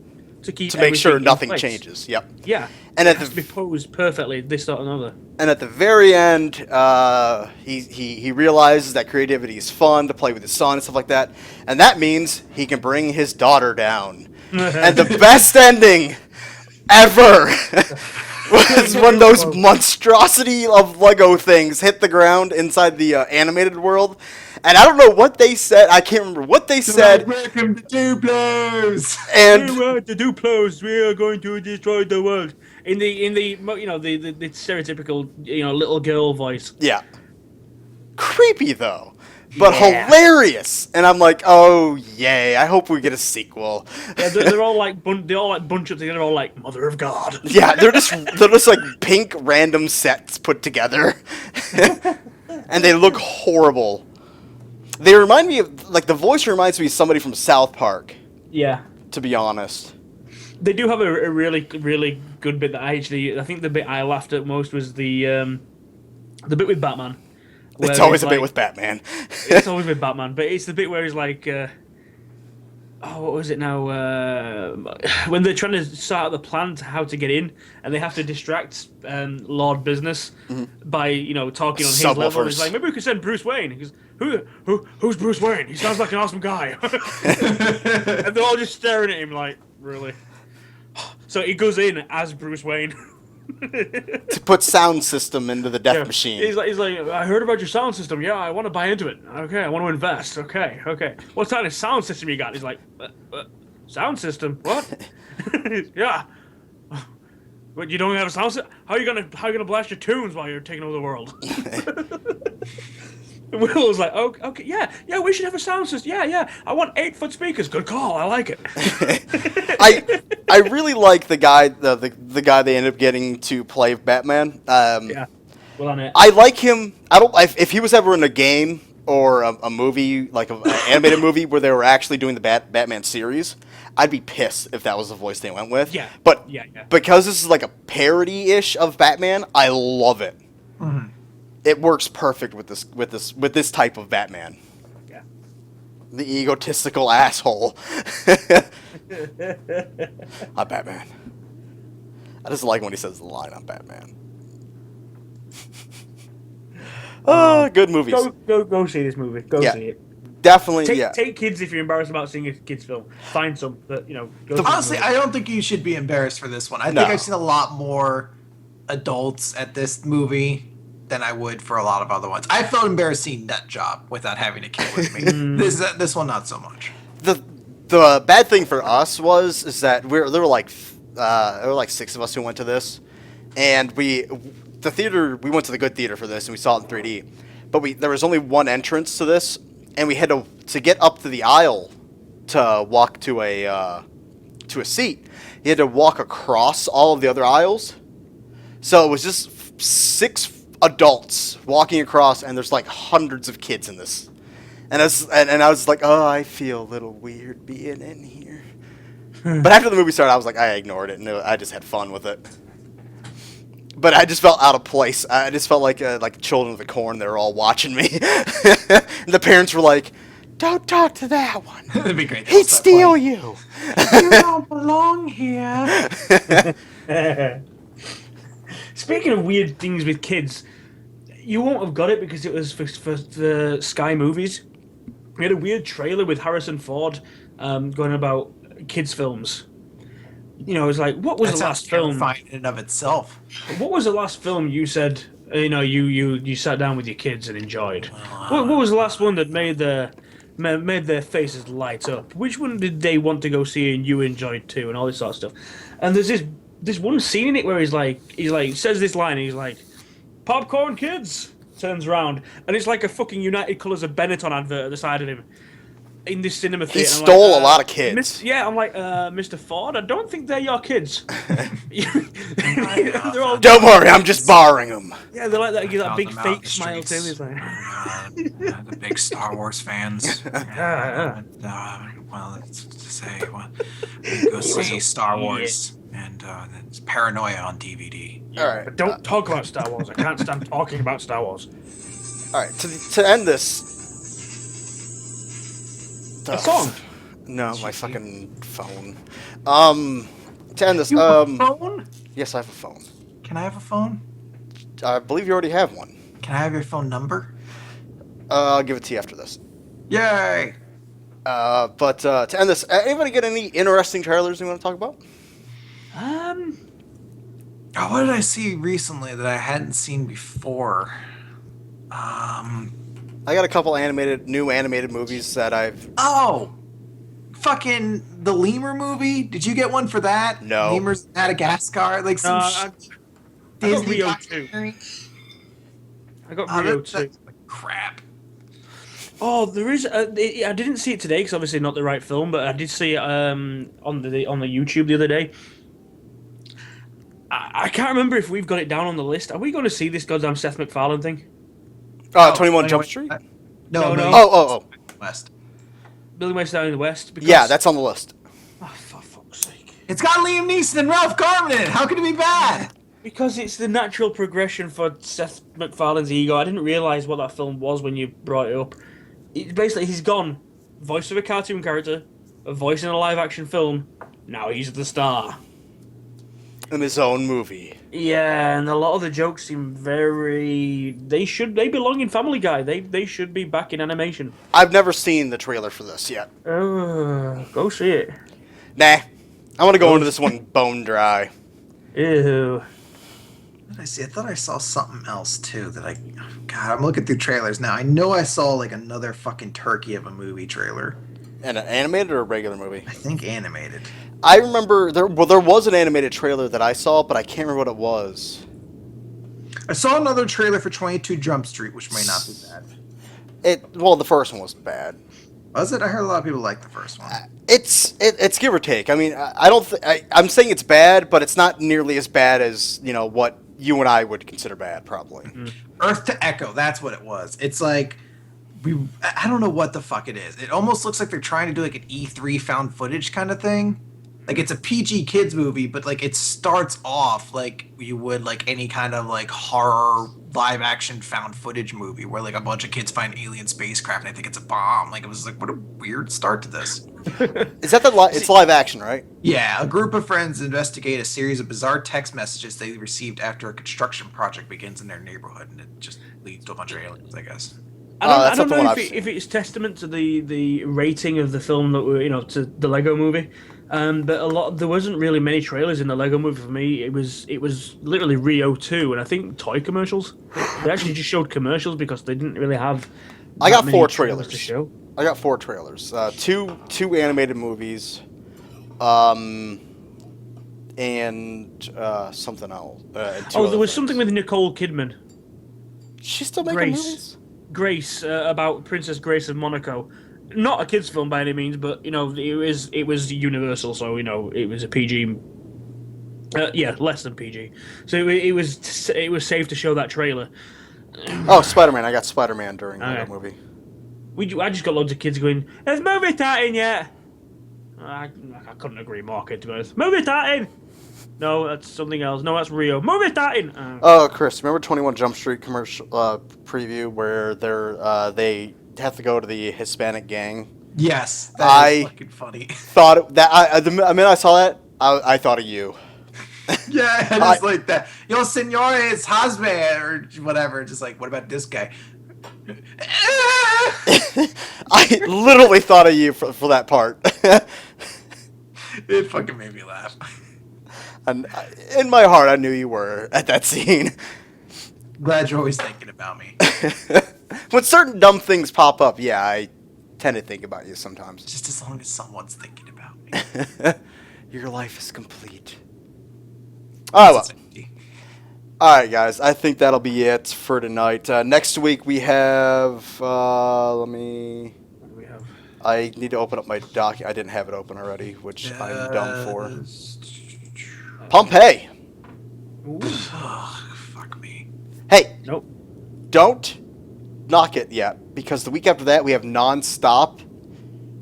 keep To make sure everything in nothing place. changes. Yep. Yeah, And it at has the to be posed perfectly, this, that, and another. And at the very end, he realizes that creativity is fun to play with his son and stuff like that, and that means he can bring his daughter down. And the best ending ever was when those monstrosity of Lego things hit the ground inside the animated world. And I don't know what they said. I can't remember what they said. Welcome to Duplos! And We are the Duplos. We are going to destroy the world. In the the stereotypical little girl voice. yeah, creepy though, but Yeah. hilarious. And I'm like, oh yay! I hope we get a sequel. Yeah, they're all like they all like bunch up together, all like Mother of God. Yeah, they're just like pink random sets put together, and they look horrible. They remind me of the voice reminds me of somebody from South Park. Yeah. To be honest, They do have a really, really good bit that I think the bit I laughed at most was the bit with Batman. where it's always he's a bit like- with Batman. It's always with Batman, but it's the bit where he's like, what was it now? When they're trying to start out the plan to how to get in, and they have to distract Lord Business by talking on his level. Subwoofers. He's like, maybe we could send Bruce Wayne. He goes, who's Bruce Wayne? He sounds like an awesome guy. And they're all just staring at him like, really? So he goes in as Bruce Wayne. To put sound system into the death Yeah. machine. He's like, I heard about your sound system. Yeah, I want to buy into it. Okay, I want to invest. Okay. What kind of sound system you got? He's like, sound system? What? Yeah. But you don't have a sound system? How are you gonna blast your tunes while you're taking over the world? Will was like, oh, okay, yeah, we should have a sound system. Yeah, I want 8-foot speakers. Good call. I like it. I really like the guy the guy they ended up getting to play Batman. Yeah. Well on it. I like him. If he was ever in a game or a movie like an animated movie where they were actually doing the Batman series, I'd be pissed if that was the voice they went with. Yeah. But Yeah. because this is like a parody-ish of Batman, I love it. Mm-hmm. It works perfect with this type of Batman. Yeah. The egotistical asshole. I'm Batman. I just like when he says the line, I'm Batman. Good movies. Go see this movie. Go Yeah. see it. Definitely, Take kids if you're embarrassed about seeing a kids film. Find some that go see the Honestly, movie. I don't think you should be embarrassed for this one. I No. think I've seen a lot more adults at this movie than I would for a lot of other ones. I felt embarrassed seeing Nut Job without having a kid with me. This one, not so much. The bad thing for us is that there were like 6 of us who went to this, and we went to the good theater for this, and we saw it in 3D. But there was only one entrance to this, and we had to get up to the aisle to walk to a seat. You had to walk across all of the other aisles, so it was just 6 adults walking across, and there's like hundreds of kids in this. And I was like, oh, I feel a little weird being in here. But after the movie started, I was like, I ignored it, and I just had fun with it. But I just felt out of place. I just felt like Children of the Corn. They were all watching me. And the parents were like, don't talk to that one. That'd be great. He'd steal you. You don't belong here. Speaking of weird things with kids, you won't have got it because it was for the Sky Movies. We had a weird trailer with Harrison Ford going about kids' films. it's like, what was That the sounds last film? terrifying in and of itself. What was the last film you said? You sat down with your kids and enjoyed. What was the last one that made their faces light up? Which one did they want to go see and you enjoyed too, and all this sort of stuff? And there's this one scene in it where he's like says this line, and he's like, "Popcorn kids." Turns around, and it's like a fucking United Colors of Benetton advert at the side of him in this cinema theater. He I'm stole like, a lot of kids. Yeah, I'm like, Mr. Ford, I don't think they're your kids. They're all, Don't worry, I'm just borrowing them. yeah, they're like that. You that Found big them out fake in the smile too. streets. It's like, The big Star Wars fans. yeah. Well, it's to say, we go see Star Wars and it's Paranoia on DVD. All right. But don't talk about Star Wars. I can't stand talking about Star Wars. All right. To end this. A song. No, my fucking phone. To end this. You have a phone? Yes, I have a phone. Can I have a phone? I believe you already have one. Can I have your phone number? I'll give it to you after this. Yay! But to end this, anybody get any interesting trailers you want to talk about? Oh, what did I see recently that I hadn't seen before? I got a couple new animated movies that I've. Oh! Fucking the Lemur movie? Did you get one for that? No. Lemurs in Madagascar? Like some I got Disney Rio documentary? I got Oh, Rio that's too. crap. Oh, there is. I didn't see it today because obviously not the right film, but I did see it on the YouTube the other day. I can't remember if we've got it down on the list. Are we going to see this goddamn Seth MacFarlane thing? 21 Jump Street? No. Oh. West. Billy West down in the West? Because, Yeah, that's on the list. Oh, for fuck's sake. It's got Liam Neeson and Ralph Garman in it. How could it be bad? Because it's the natural progression for Seth MacFarlane's ego. I didn't realise what that film was when you brought it up. Basically, he's gone. Voice of a cartoon character, a voice in a live-action film. Now he's the star. In his own movie. Yeah, and a lot of the jokes seem very. They belong in Family Guy. They should be back in animation. I've never seen the trailer for this yet. Go see it. Nah. I want to go into this one bone dry. Ew. What did I see? I thought I saw something else too that God, I'm looking through trailers now. I know I saw like another fucking turkey of a movie trailer. An animated or a regular movie? I think animated. I remember there was an animated trailer that I saw, but I can't remember what it was. I saw another trailer for 22 Jump Street, which may not be bad. The first one was bad. Was it? I heard a lot of people like the first one. It's give or take. I mean, I'm saying it's bad, but it's not nearly as bad as what you and I would consider bad, probably. Mm-hmm. Earth to Echo, that's what it was. It's like I don't know what the fuck it is. It almost looks like they're trying to do like an E3 found footage kind of thing. Like it's a PG kids movie, but like it starts off like you would like any kind of like horror live action found footage movie where like a bunch of kids find alien spacecraft and they think it's a bomb. Like it was like, what a weird start to this. Is that it's live action, right? Yeah, a group of friends investigate a series of bizarre text messages they received after a construction project begins in their neighborhood, and it just leads to a bunch of aliens, I guess. I don't the know one if it's testament to the rating of the film that to the Lego Movie, but there wasn't really many trailers in the Lego Movie for me. It was literally Rio 2, and I think toy commercials. They actually just showed commercials because they didn't really have. I got that 4 many trailers to show. I got 4 trailers. Two animated movies, and something else. There was something with Nicole Kidman. She's still making Grace. movies? Grace, about Princess Grace of Monaco. Not a kids' film by any means, but it was Universal, so it was a PG. Less than PG. So it was safe to show that trailer. Oh, Spider-Man. I got Spider-Man during that movie. I just got loads of kids going, "Is movie starting yet?" I couldn't agree more, kid, to be honest. Movie starting. No, that's something else. No, that's Rio. Movie starting. Oh, Chris, remember 21 Jump Street commercial preview where they have to go to the Hispanic gang? Yes, that is fucking funny. The minute I saw that, I thought of you. Yeah, just like that. Yo, senor, it's husband or whatever. Just like, what about this guy? I literally thought of you for that part. It fucking made me laugh. And in my heart, I knew you were at that scene. Glad you're always thinking about me. When certain dumb things pop up, yeah, I tend to think about you sometimes. Just as long as someone's thinking about me. Your life is complete. Oh, well. It's empty. Alright, guys, I think that'll be it for tonight. Next week we have, What do we have? I need to open up my doc. I didn't have it open already, which I'm dumb for. Pompeii! Ooh. Ugh, fuck me. Hey, Nope. don't knock it yet, because the week after that we have Non-Stop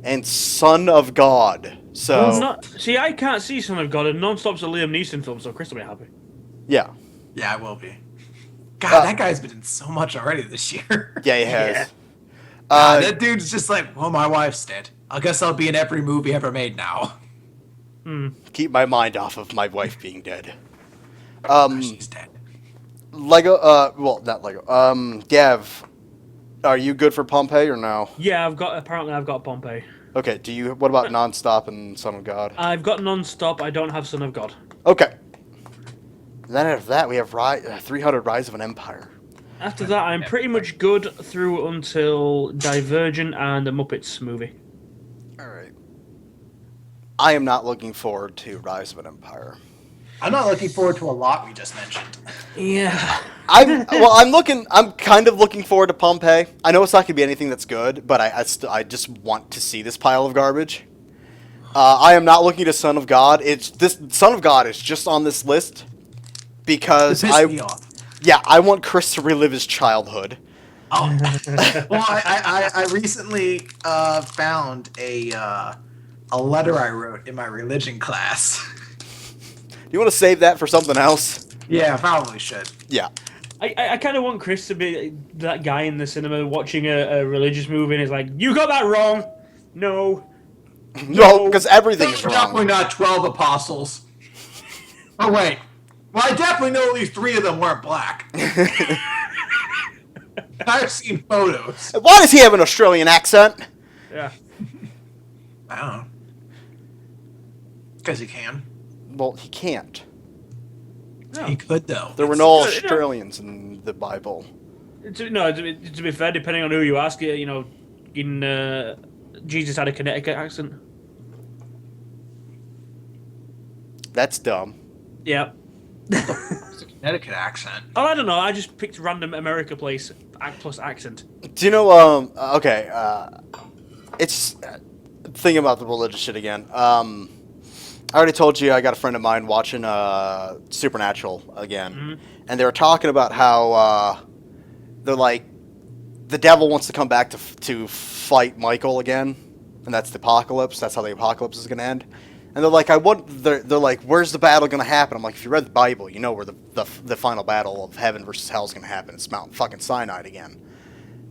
and Son of God. So, Well, see, I can't see Son of God, and Non-Stop's a Liam Neeson film, so Chris will be happy. yeah. Yeah, I will be. God, that guy's been in so much already this year. Yeah, he has. Yeah. God, that dude's just like, well, my wife's dead. I guess I'll be in every movie ever made now. Keep my mind off of my wife being dead. She's dead. Lego, well, not Lego. Gav, are you good for Pompeii or no? Yeah, apparently I've got Pompeii. Okay, what about Non-Stop and Son of God? I've got Non-Stop, I don't have Son of God. Okay. Then after that, we have 300 Rise of an Empire. After that, I'm pretty much good through until Divergent and the Muppets movie. Alright. I am not looking forward to Rise of an Empire. I'm not looking forward to a lot we just mentioned. Yeah. I'm kind of looking forward to Pompeii. I know it's not going to be anything that's good, but I just want to see this pile of garbage. I am not looking to Son of God. Son of God is just on this list because It pissed me off. Yeah, I want Chris to relive his childhood. Oh, well, I recently found a letter I wrote in my religion class. Do you want to save that for something else? Yeah, I probably should. Yeah. I kind of want Chris to be that guy in the cinema watching a religious movie and is like, you got that wrong. No. No, because everything's Definitely wrong. not 12 apostles. Oh, wait. Well, I definitely know at least 3 of them weren't black. I've seen photos. Why does he have an Australian accent? Yeah. I don't know. Because he can. Well, he can't. No. He could, though. There were no It's- Australians in the Bible. To be fair, depending on who you ask, Jesus had a Connecticut accent. That's dumb. Yeah. It's a Connecticut accent. Oh, I don't know. I just picked random America place plus accent. Do you know, okay, it's, thinking about the religious shit again. I already told you I got a friend of mine watching, Supernatural again. And they were talking about how, they're like, the devil wants to come back to fight Michael again. And that's the apocalypse. That's how the apocalypse is going to end. And they're like, they're like, where's the battle going to happen? I'm like, if you read the Bible, you know where the final battle of heaven versus hell is going to happen. It's Mount fucking Sinai again.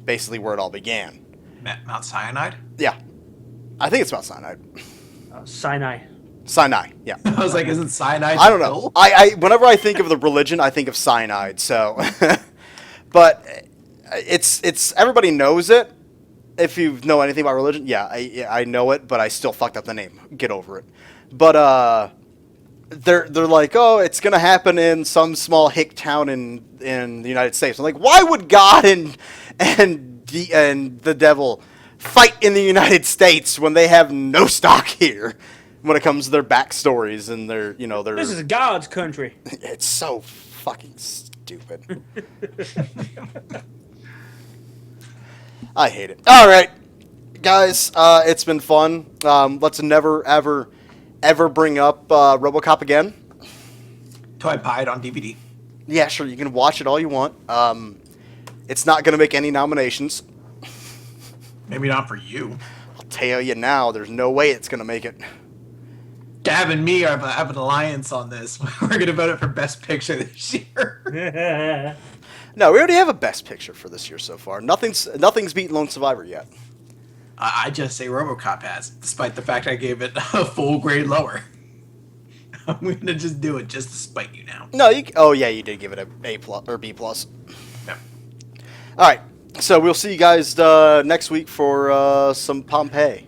Basically where it all began. Mount Cyanide? Yeah. I think it's Mount Sinai. Sinai. Sinai, yeah. I was like, isn't cyanide? I don't know. Whenever I think of the religion, I think of cyanide. So, but it's everybody knows it. If you know anything about religion, yeah, I know it, but I still fucked up the name. Get over it. But they're like, oh, it's gonna happen in some small hick town in the United States. I'm like, why would God and the devil fight in the United States when they have no stock here? When it comes to their backstories and their This is God's country. it's so fucking stupid. I hate it. All right, guys, it's been fun. Let's never ever bring up RoboCop again. Till I buy it on DVD. Yeah, sure, you can watch it all you want. It's not gonna make any nominations. Maybe not for you. I'll tell you now, there's no way it's gonna make it. Gab and me have an alliance on this. We're going to vote it for Best Picture this year. No, we already have a Best Picture for this year so far. Nothing's beaten Lone Survivor yet. I just say RoboCop has, despite the fact I gave it a full grade lower. I'm going to just do it just to spite you now. No, oh yeah, you did give it A plus or B plus. Yeah. All right, so we'll see you guys next week for some Pompeii.